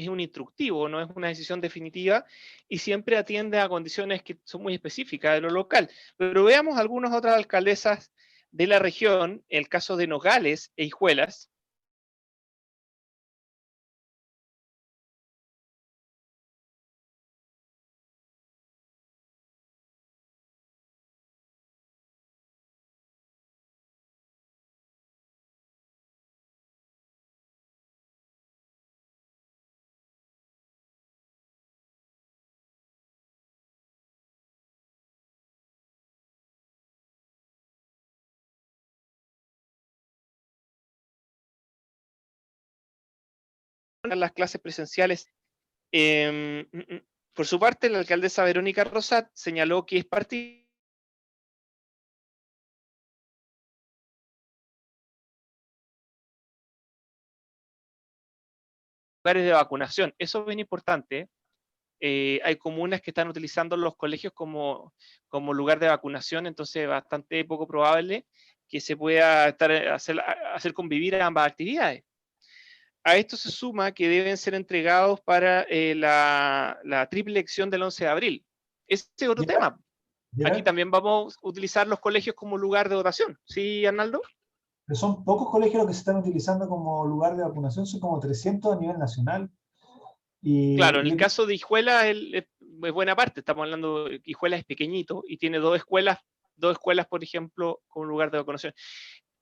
un instructivo, no es una decisión definitiva y siempre atiende a condiciones que son muy específicas de lo local. Pero veamos algunas otras alcaldesas de la región, el caso de Nogales e Hijuelas. Las clases presenciales. Por su parte, la alcaldesa Verónica Rosat señaló que es parte de lugares de vacunación. Eso es bien importante. Hay comunas que están utilizando los colegios como lugar de vacunación, entonces es bastante poco probable que se pueda hacer convivir a ambas actividades. A esto se suma que deben ser entregados para la triple elección del 11 de abril. Ese es otro tema. Aquí también vamos a utilizar los colegios como lugar de votación. ¿Sí, Arnaldo? Pero son pocos colegios los que se están utilizando como lugar de vacunación, son como 300 a nivel nacional. Claro, en el caso de Hijuela es buena parte, estamos hablando, Hijuela es pequeñito y tiene dos escuelas, por ejemplo, como lugar de vacunación.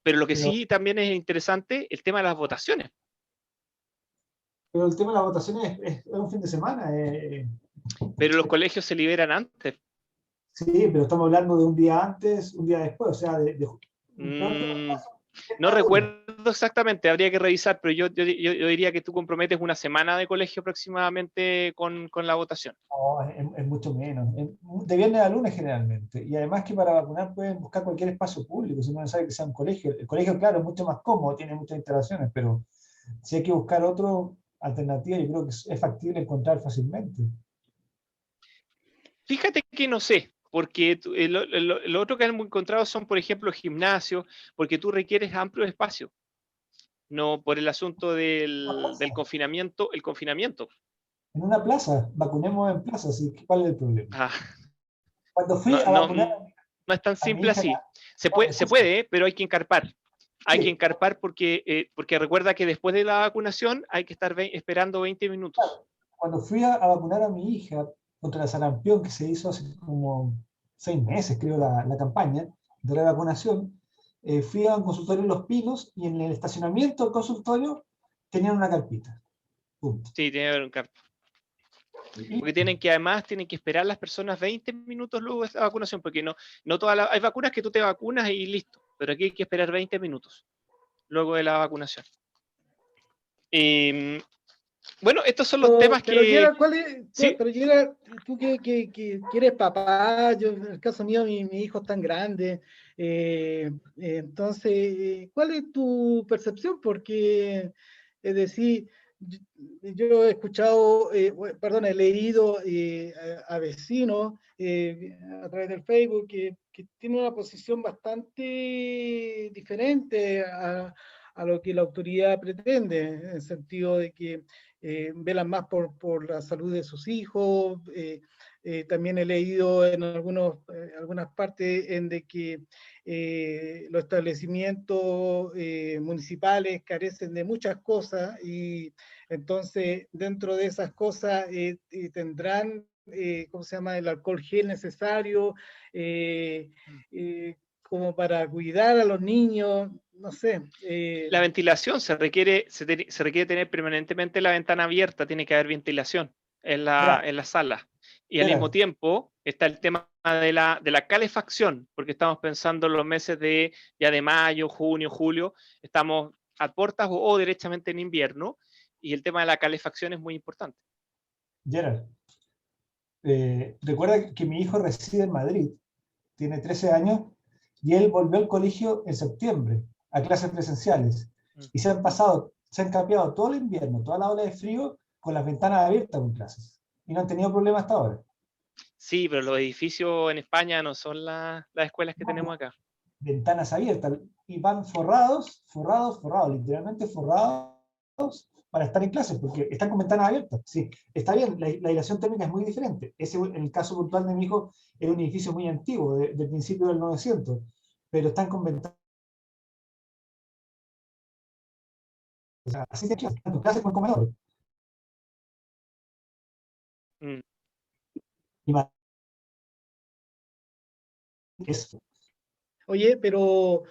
Pero lo que sí también es interesante, el tema de las votaciones. Pero el tema de las votaciones es un fin de semana. Pero los colegios se liberan antes. Sí, pero estamos hablando de un día antes, un día después, o sea, no recuerdo exactamente, habría que revisar, pero yo diría que tú comprometes una semana de colegio aproximadamente con la votación. No, es mucho menos. De viernes a lunes generalmente. Y además que para vacunar pueden buscar cualquier espacio público, si no es necesario que sea un colegio. El colegio, claro, es mucho más cómodo, tiene muchas instalaciones, pero si hay que buscar otra alternativa, yo creo que es factible encontrar fácilmente. Fíjate que no sé, porque lo otro que hemos encontrado son, por ejemplo, gimnasios, porque tú requieres amplio espacio, no por el asunto del confinamiento, el confinamiento. En una plaza, vacunemos en plaza, ¿sí? ¿Cuál es el problema? Cuando fui a vacunar no es tan simple así. Se puede, pero hay que encarpar. Hay que encarpar porque recuerda que después de la vacunación hay que estar esperando 20 minutos. Claro. Cuando fui a vacunar a mi hija contra la sarampión, que se hizo hace como 6 meses, creo, la campaña de la vacunación, fui a un consultorio en Los Pinos y en el estacionamiento del consultorio tenían una carpita. Punto. Sí, tiene que haber un carpa. Porque además tienen que esperar las personas 20 minutos luego de la vacunación, porque no todas hay vacunas que tú te vacunas y listo, pero aquí hay que esperar 20 minutos luego de la vacunación. Bueno, estos son los temas pero que... Gerard, ¿Sí? Pero Gerard, tú que eres papá, yo en el caso mío, mi hijo es tan grande, entonces, ¿cuál es tu percepción? Porque, es decir, yo he escuchado, he leído a vecinos a través del Facebook que tienen una posición bastante diferente a lo que la autoridad pretende, en el sentido de que velan más por la salud de sus hijos. También he leído en algunas partes en de que los establecimientos municipales carecen de muchas cosas y entonces dentro de esas cosas tendrán ¿cómo se llama? El alcohol gel necesario como para cuidar a los niños, no sé. La ventilación se requiere tener permanentemente la ventana abierta, tiene que haber ventilación en la sala. Y al mismo tiempo está el tema de la calefacción, porque estamos pensando en los meses de mayo, junio, julio, estamos a puertas o derechamente en invierno, y el tema de la calefacción es muy importante. Gerard, recuerda que mi hijo reside en Madrid, tiene 13 años, y él volvió al colegio en septiembre, a clases presenciales, y se han cambiado todo el invierno, toda la ola de frío, con las ventanas abiertas con clases, y no han tenido problemas hasta ahora. Sí, pero los edificios en España no son las escuelas que tenemos acá. Ventanas abiertas, y van forrados, literalmente forrados, para estar en clases, porque están con ventanas abiertas. Sí, está bien, la aislación térmica es muy diferente. Ese, en el caso puntual de mi hijo, era un edificio muy antiguo, del principio del 900, pero están con ventanas. O sea, así se clases, clases con comedores. Mm. Y más, eso. Oye, pero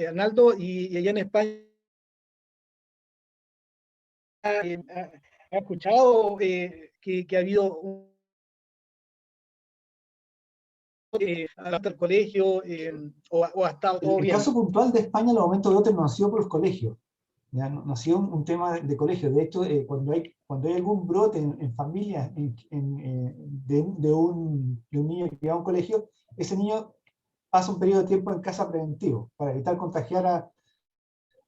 Arnaldo, y allá en España, ¿ha escuchado que ha habido hasta el colegio o ha estado todo El bien? caso puntual de España, los aumentos de otros no ha sido por los colegios. Ya no ha sido un tema de colegio. De hecho, cuando hay algún brote en familias de un niño que va a un colegio, ese niño pasa un periodo de tiempo en casa preventivo para evitar contagiar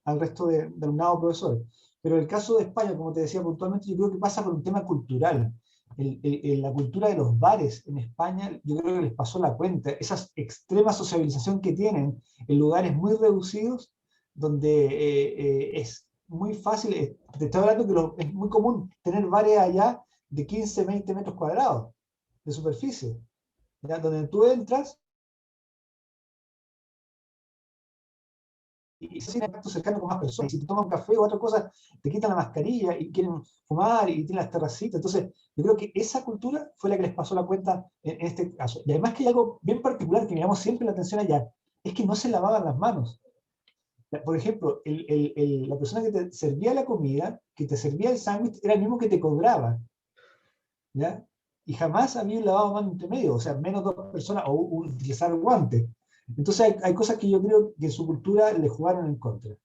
al resto de alumnado o profesores. Pero el caso de España, como te decía puntualmente, yo creo que pasa por un tema cultural. La cultura de los bares en España, yo creo que les pasó la cuenta. Esa extrema sociabilización que tienen en lugares muy reducidos, donde es muy fácil, te estoy hablando que es muy común tener bares allá de 15, 20 metros cuadrados de superficie, ¿ya? Donde tú entras y sin contacto cercano con más personas. Y si te toman un café o otra cosa, te quitan la mascarilla y quieren fumar y tienen las terracitas. Entonces, yo creo que esa cultura fue la que les pasó la cuenta en este caso. Y además que hay algo bien particular que miramos siempre la atención allá, es que no se lavaban las manos. Por ejemplo, la persona que te servía la comida, que te servía el sándwich, era el mismo que te cobraba, ¿ya? Y jamás había un lavado de manos entre medio, o sea, menos dos personas o utilizar guantes. Entonces hay cosas que yo creo que en su cultura le jugaron en contra.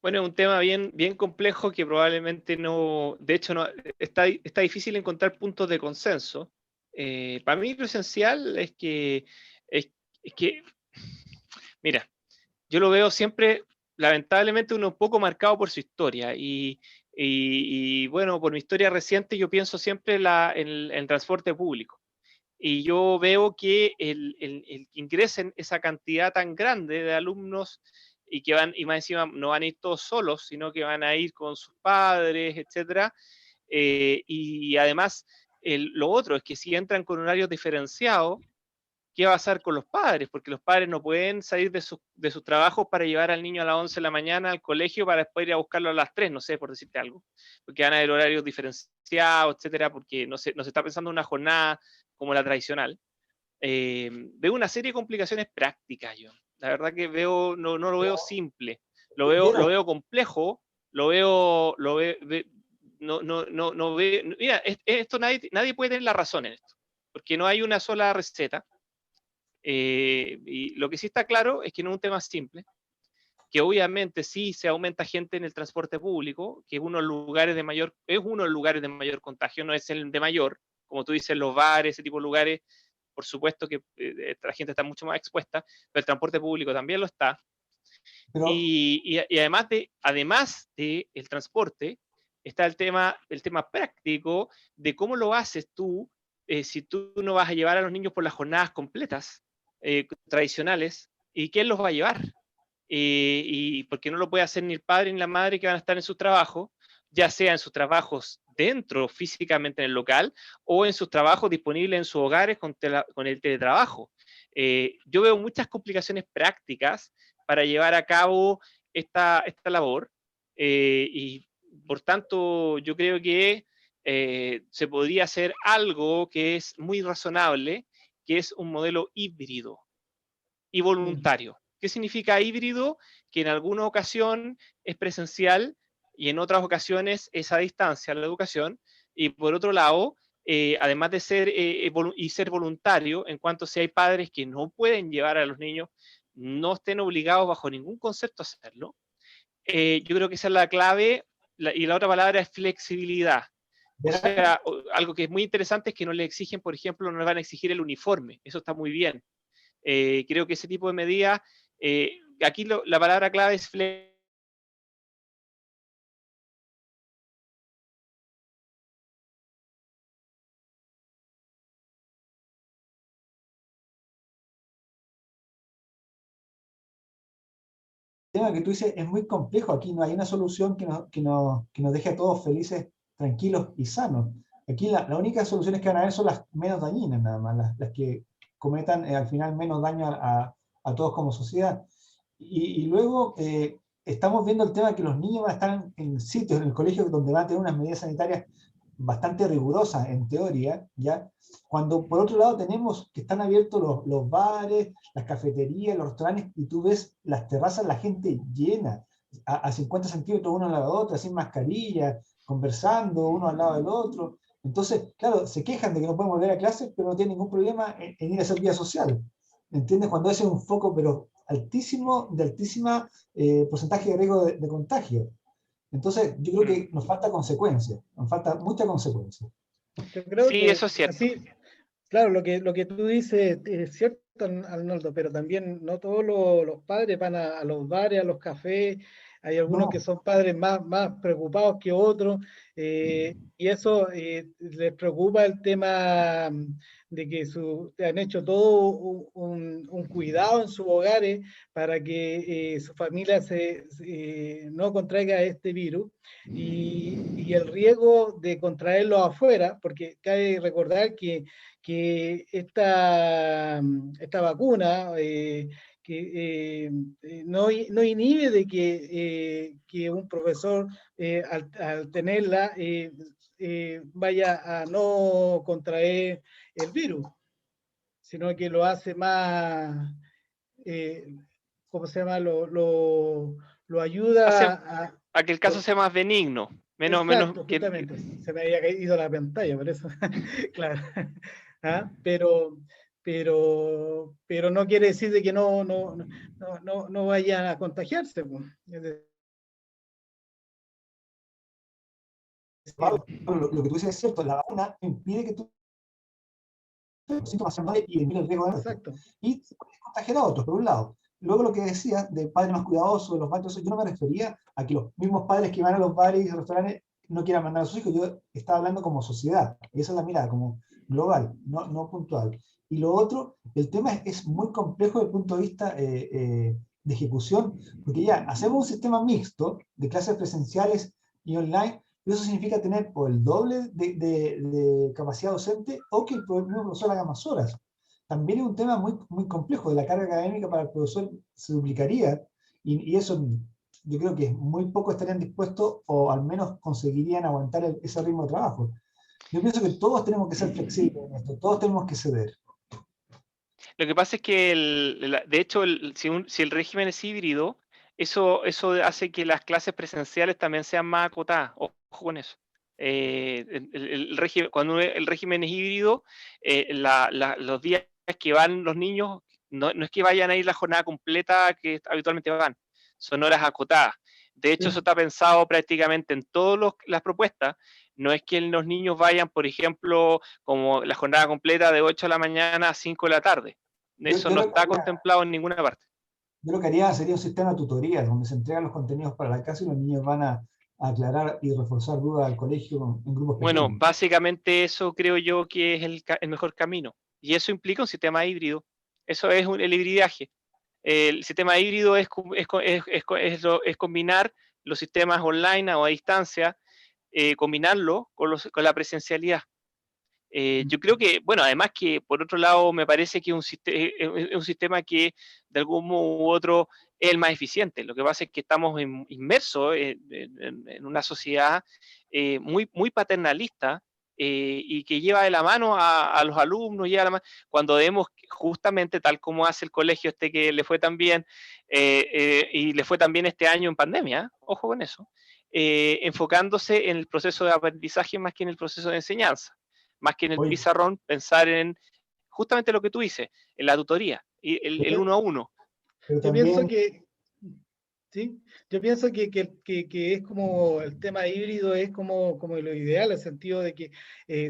Bueno, es un tema bien complejo que probablemente no, de hecho, no, está difícil encontrar puntos de consenso. Para mí lo esencial es que, mira, yo lo veo siempre, lamentablemente, uno un poco marcado por su historia y bueno, por mi historia reciente yo pienso siempre en el transporte público. Y yo veo que el que ingresen esa cantidad tan grande de alumnos y que van, y más encima no van a ir todos solos, sino que van a ir con sus padres, etcétera. Y además, lo otro es que si entran con horarios diferenciados, ¿qué va a pasar con los padres? Porque los padres no pueden salir de sus trabajos para llevar al niño a las 11 de la mañana al colegio para después ir a buscarlo a las 3, no sé, por decirte algo. Porque van a haber horarios diferenciados, etcétera, porque no se está pensando en una jornada como la tradicional. Veo una serie de complicaciones prácticas yo. La verdad que no lo veo simple, lo veo complejo, no veo, mira, esto nadie puede tener la razón en esto, porque no hay una sola receta. Y lo que sí está claro es que no es un tema simple, que obviamente sí se aumenta gente en el transporte público, que es uno de los lugares de mayor contagio, no es el de mayor, como tú dices, los bares, ese tipo de lugares, por supuesto que la gente está mucho más expuesta, pero el transporte público también lo está. Pero, Y además de el transporte, está el tema práctico de cómo lo haces tú si tú no vas a llevar a los niños por las jornadas completas tradicionales, ¿y quién los va a llevar? Y porque no lo puede hacer ni el padre ni la madre que van a estar en sus trabajos, ya sea en sus trabajos dentro físicamente en el local o en sus trabajos disponibles en sus hogares con el teletrabajo. Yo veo muchas complicaciones prácticas para llevar a cabo esta labor y por tanto yo creo que se podría hacer algo que es muy razonable, que es un modelo híbrido y voluntario. ¿Qué significa híbrido? Que en alguna ocasión es presencial y en otras ocasiones es a distancia la educación. Y por otro lado, además de ser voluntario, en cuanto si hay padres que no pueden llevar a los niños no estén obligados bajo ningún concepto a hacerlo. Yo creo que esa es la clave, y la otra palabra es flexibilidad. O sea, algo que es muy interesante es que no le exigen, por ejemplo, no le van a exigir el uniforme, eso está muy bien. Creo que ese tipo de medidas, aquí la palabra clave es flexibilidad. Tema que tú dices es muy complejo. Aquí no hay una solución que nos deje a todos felices, tranquilos y sanos. Aquí la única soluciones que van a haber son las menos dañinas, nada más, las que cometan al final menos daño a todos como sociedad. Y luego estamos viendo el tema de que los niños van a estar en sitios, en el colegio, donde van a tener unas medidas sanitarias bastante rigurosas en teoría, ¿ya? Cuando por otro lado tenemos que están abiertos los bares, las cafeterías, los restaurantes, y tú ves las terrazas, la gente llena, a 50 centímetros uno al lado del otro, sin mascarilla, conversando uno al lado del otro. Entonces, claro, se quejan de que no pueden volver a clases, pero no tienen ningún problema en ir a hacer vida social. ¿Entiendes? Cuando ese es un foco, pero altísimo, de altísima porcentaje de riesgo de contagio. Entonces, yo creo que nos falta consecuencia, nos falta mucha consecuencia. Yo creo Sí, que eso es cierto. así, claro, lo que tú dices es cierto, Arnoldo, pero también no todos los padres van a los bares, a los cafés, hay algunos que No, son padres más preocupados que otros, y eso les preocupa el tema de que han hecho todo un cuidado en sus hogares para que su familia no contraiga este virus y el riesgo de contraerlo afuera, porque cabe recordar que esta vacuna no inhibe de que un profesor al tenerla vaya a no contraer el virus, sino que lo hace más, ¿cómo se llama? Lo Hace ayuda a que el caso sea más benigno, menos exacto, que... justamente. Se me había caído la pantalla, por eso. Claro. ¿Ah? Pero no quiere decir de que no vayan a contagiarse, pues. Es decir, lo que tú dices es cierto, la vacuna impide que tú síntomas normales y elimina el riesgo de muerte. exacto. Y se puede contagiar a otros, por un lado. Luego lo que decía de padres más cuidadosos, de los bares, yo no me refería a que los mismos padres que van a los bares y restaurantes no quieran mandar a sus hijos, yo estaba hablando como sociedad, esa es la mirada, como global, no puntual. Y lo otro, el tema es muy complejo desde el punto de vista de ejecución, porque ya hacemos un sistema mixto de clases presenciales y online, pero eso significa tener o el doble de capacidad docente o que el mismo profesor haga más horas. También es un tema muy complejo, de la carga académica para el profesor se duplicaría y eso yo creo que muy pocos estarían dispuestos o al menos conseguirían aguantar ese ritmo de trabajo. Yo pienso que todos tenemos que ser flexibles en esto, todos tenemos que ceder. Lo que pasa es que, de hecho, si el régimen es híbrido, eso hace que las clases presenciales también sean más acotadas. Ojo con eso. Cuando el régimen es híbrido, los días que van los niños, no es que vayan a ir la jornada completa que habitualmente van, son horas acotadas. De hecho, eso está pensado prácticamente en todas las propuestas. No es que los niños vayan, por ejemplo, como la jornada completa de 8 de la mañana a 5 de la tarde. Eso Yo no lo que está haría, contemplado en ninguna parte. yo lo que haría sería un sistema de tutorías donde se entregan los contenidos para la casa y los niños van a aclarar y reforzar dudas al colegio en grupos Bueno, pequeños. básicamente eso creo yo que es el mejor camino. Y eso implica un sistema híbrido. Eso es el hibridaje. El sistema híbrido es combinar los sistemas online o a distancia, combinarlo con la presencialidad. Yo creo que, bueno, además que por otro lado me parece que es un sistema que de algún modo u otro es el más eficiente. Lo que pasa es que estamos inmersos en una sociedad muy paternalista y que lleva de la mano a los alumnos, cuando vemos justamente tal como hace el colegio que le fue tan bien y le fue tan bien este año en pandemia, ojo con eso, enfocándose en el proceso de aprendizaje más que en el proceso de enseñanza, más que en el Oye, pizarrón, pensar en justamente lo que tú dices, en la tutoría, y el Yo, uno a uno. pero Yo pienso también, que, sí, yo pienso que es como el tema híbrido, es como lo ideal, en el sentido de que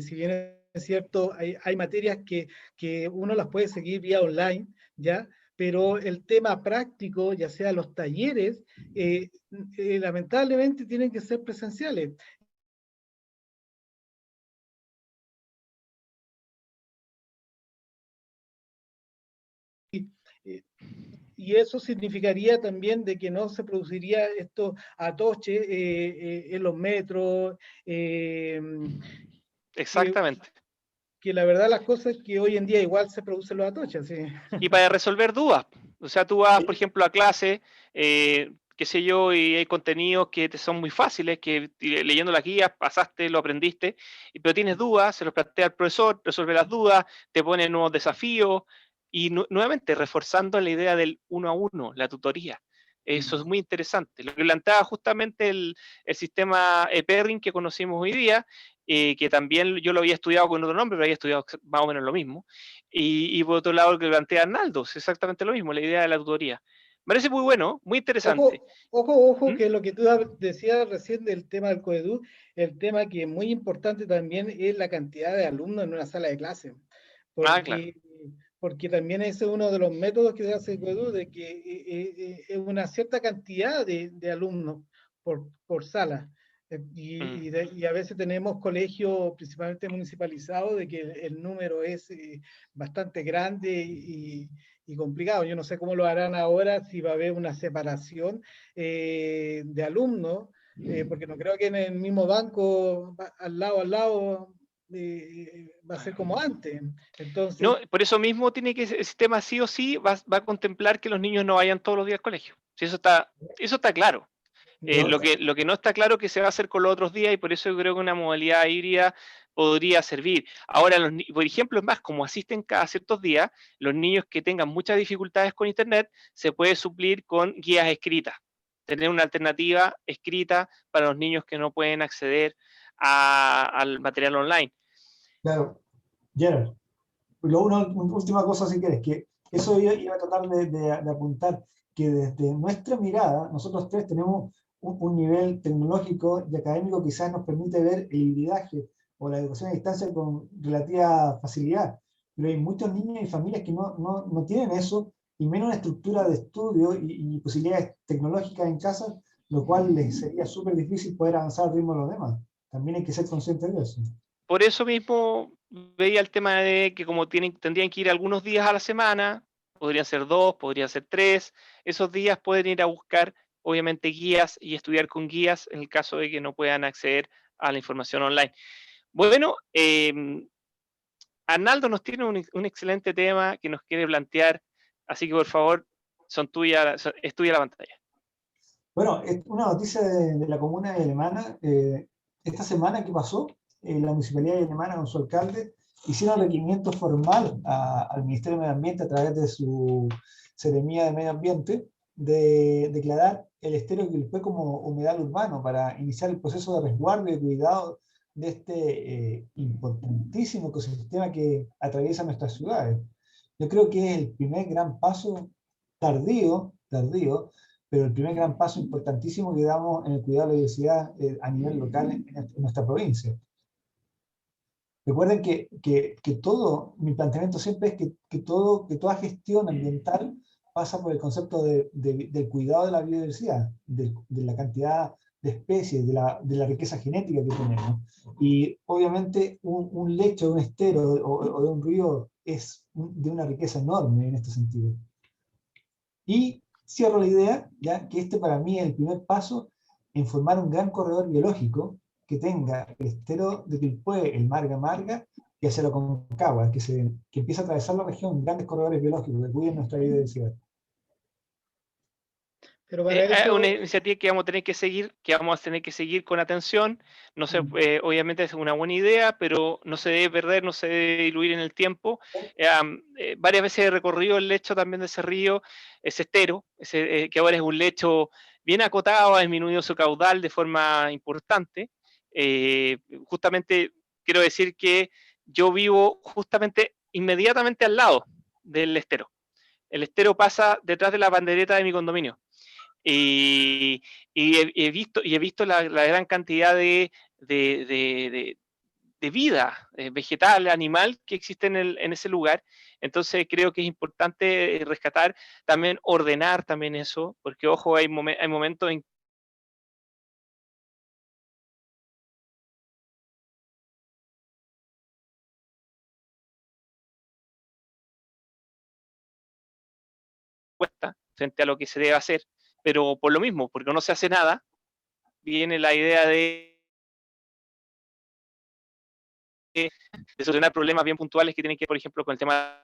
si bien es cierto, hay materias que uno las puede seguir vía online, ¿ya? Pero el tema práctico, ya sea los talleres, lamentablemente tienen que ser presenciales. Eh, y eso significaría también de que no se produciría esto atoche en los metros, que, Exactamente. que la verdad las cosas es que hoy en día igual se producen los atoches, ¿sí? Y para resolver dudas. O sea, tú vas, por sí, ejemplo, a clase, qué sé yo, y hay contenidos que te son muy fáciles, que leyendo las guías pasaste, lo aprendiste, pero tienes dudas, se los plantea el profesor, resuelve las dudas, te pone nuevos desafíos, y nuevamente reforzando la idea del uno a uno, la tutoría. Eso es muy interesante. Lo que planteaba justamente el sistema Perrin que conocimos hoy día, que también yo lo había estudiado con otro nombre, pero había estudiado más o menos lo mismo. Y por otro lado, lo que plantea Arnaldo, es exactamente lo mismo, la idea de la tutoría. Me parece muy bueno, muy interesante. Ojo, ¿Mm? que lo que tú decías recién del tema del COEDU, el tema que es muy importante también es la cantidad de alumnos en una sala de clase, Ah, claro. porque, porque también ese es uno de los métodos que se hace el COEDU, de que es una cierta cantidad de alumnos por sala. Mm. Y a veces tenemos colegios principalmente municipalizados de que el número es bastante grande y complicado. Yo no sé cómo lo harán ahora, si va a haber una separación de alumnos, porque no creo que en el mismo banco, al lado, va a ser como antes. Entonces, No, por eso mismo tiene que el sistema sí o sí va a contemplar que los niños no vayan todos los días al colegio. Si eso está claro. yo, Lo que no está claro es que se va a hacer con los otros días y por eso yo creo que una modalidad híbrida podría servir. Ahora, por ejemplo, es más, como asisten cada ciertos días, los niños que tengan muchas dificultades con Internet, se puede suplir con guías escritas. Tener una alternativa escrita para los niños que no pueden acceder al material online. claro, Gerard, una última cosa si quieres, que eso iba a tratar de apuntar, que desde nuestra mirada, nosotros tres tenemos un nivel tecnológico y académico que quizás nos permite ver el hibridaje o la educación a distancia con relativa facilidad, pero hay muchos niños y familias que no tienen eso, y menos una estructura de estudio y posibilidades tecnológicas en casa, lo cual les sería súper difícil poder avanzar al ritmo de los demás. También hay que ser conscientes de eso. Por eso mismo veía el tema de que como tendrían que ir algunos días a la semana, podrían ser 2, podrían ser 3, esos días pueden ir a buscar obviamente guías y estudiar con guías en el caso de que no puedan acceder a la información online. Bueno, Arnaldo nos tiene un excelente tema que nos quiere plantear, así que por favor, es tuya la pantalla. Bueno, es una noticia de la comuna de alemana. Esta semana que pasó, la municipalidad de alemana con su alcalde hicieron requerimiento formal al Ministerio de Medio Ambiente a través de su Seremía de Medio Ambiente de declarar el estero de Quilpué como humedal urbano para iniciar el proceso de resguardo y de cuidado de este importantísimo ecosistema que atraviesa nuestras ciudades. Yo creo que es el primer gran paso tardío, pero el primer gran paso importantísimo que damos en el cuidado de la diversidad a nivel local en nuestra provincia. Recuerden que todo, mi planteamiento siempre es que toda gestión ambiental pasa por el concepto del cuidado de la biodiversidad, de la cantidad de especies, de la riqueza genética que tenemos. Y obviamente un lecho de un estero o de un río es de una riqueza enorme en este sentido. Y cierro la idea, ya que este para mí es el primer paso en formar un gran corredor biológico que tenga el estero de Quilpué, el Marga Marga, y hacia la Concagua, que empiece a atravesar la región, grandes corredores biológicos que cuiden nuestra biodiversidad. pero para Es una eso, iniciativa que vamos a tener que seguir, con atención. No sé, mm, obviamente es una buena idea, pero no se debe perder, no se debe diluir en el tiempo. Varias veces he recorrido el lecho también de ese río, ese estero, que ahora es un lecho bien acotado, ha disminuido su caudal de forma importante. Justamente quiero decir que yo vivo justamente inmediatamente al lado del estero. el estero pasa detrás de la bandereta de mi condominio. Y he visto la gran cantidad de vida vegetal, animal que existe en ese lugar. Entonces creo que es importante rescatar, también ordenar también eso, porque ojo, hay momentos en cuesta frente a lo que se debe hacer, pero por lo mismo, porque no se hace nada, viene la idea de solucionar problemas bien puntuales que tienen que ver, por ejemplo, con el tema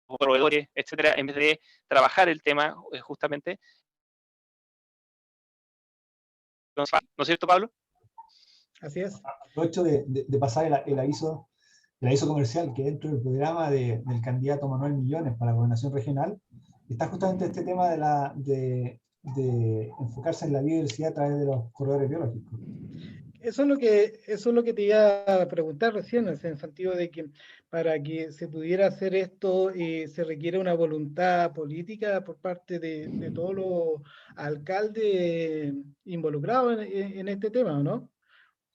de proveedores, etcétera, en vez de trabajar el tema justamente. ¿No es cierto, Pablo? Así es. Aprovecho de pasar el aviso comercial que dentro del programa del candidato Manuel Millones para la gobernación regional está justamente este tema de enfocarse en la biodiversidad a través de los corredores biológicos. Eso es lo que te iba a preguntar recién, en el sentido de que para que se pudiera hacer esto se requiere una voluntad política por parte de todos los alcaldes involucrados en este tema, ¿no?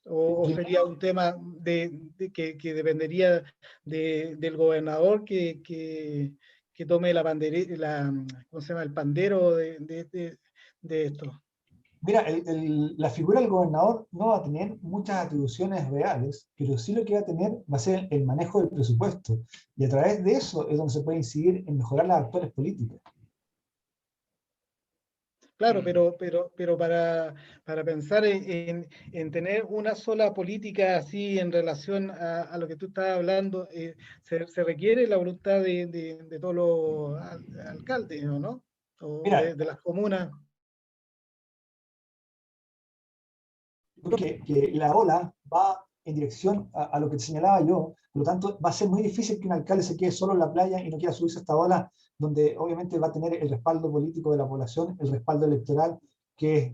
¿O sería un tema que dependería del gobernador que tome la bandera, ¿cómo se llama? El pandero de esto? Mira, la figura del gobernador no va a tener muchas atribuciones reales, pero sí lo que va a tener va a ser el manejo del presupuesto. Y a través de eso es donde se puede incidir en mejorar las actuales políticas. Claro, pero para pensar en tener una sola política así en relación a lo que tú estás hablando, se requiere la voluntad de todos los alcaldes, ¿o no? O Mira, de las comunas. yo creo que la ola va en dirección a lo que te señalaba yo, por lo tanto va a ser muy difícil que un alcalde se quede solo en la playa y no quiera subirse a esta ola, donde obviamente va a tener el respaldo político de la población, el respaldo electoral, que es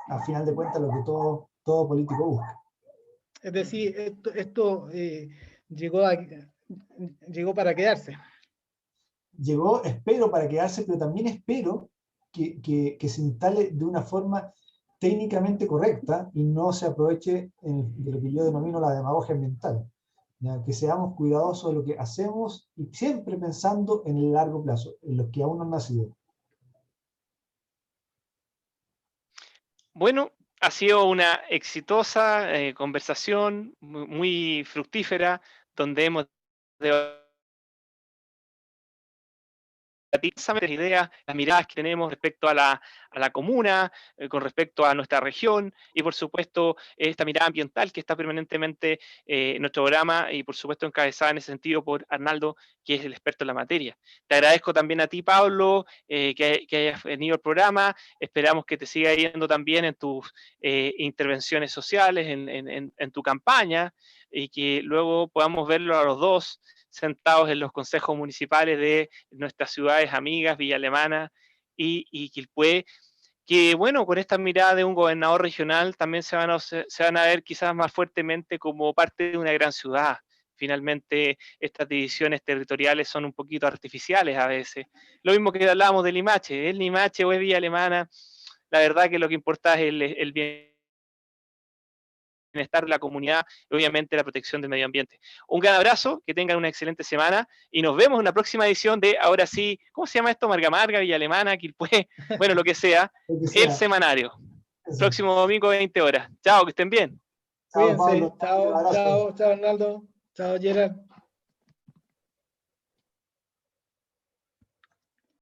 a final de cuentas lo que todo político busca. Es decir, esto llegó para quedarse. Llegó, espero, para quedarse, pero también espero que se instale de una forma técnicamente correcta y no se aproveche de lo que yo denomino la demagogia ambiental. ¿Ya? Que seamos cuidadosos de lo que hacemos y siempre pensando en el largo plazo, en los que aún no han nacido. Bueno, ha sido una exitosa conversación, muy fructífera, donde hemos las ideas, las miradas que tenemos respecto a la comuna, con respecto a nuestra región y por supuesto esta mirada ambiental que está permanentemente en nuestro programa y por supuesto encabezada en ese sentido por Arnaldo, que es el experto en la materia. Te agradezco también a ti, Pablo, que hayas venido al programa. Esperamos que te siga yendo también en tus intervenciones sociales, en tu campaña y que luego podamos verlo a los dos sentados en los consejos municipales de nuestras ciudades amigas, Villa Alemana y Quilpué, que bueno, con esta mirada de un gobernador regional también se van a ver quizás más fuertemente como parte de una gran ciudad. Finalmente, estas divisiones territoriales son un poquito artificiales a veces. Lo mismo que hablábamos de Limache, ¿es Limache o es Villa Alemana? La verdad que lo que importa es el bienestar de la comunidad y obviamente la protección del medio ambiente. Un gran abrazo, que tengan una excelente semana y nos vemos en la próxima edición de, ahora sí, ¿cómo se llama esto? Marga Marga, Villa Alemana, Quilpué, bueno, lo que sea, el semanario. Eso. Próximo domingo, 20 horas. Chao, que estén bien. Cuídense. Chao, chao, chao, Arnaldo. Chao, Gerard.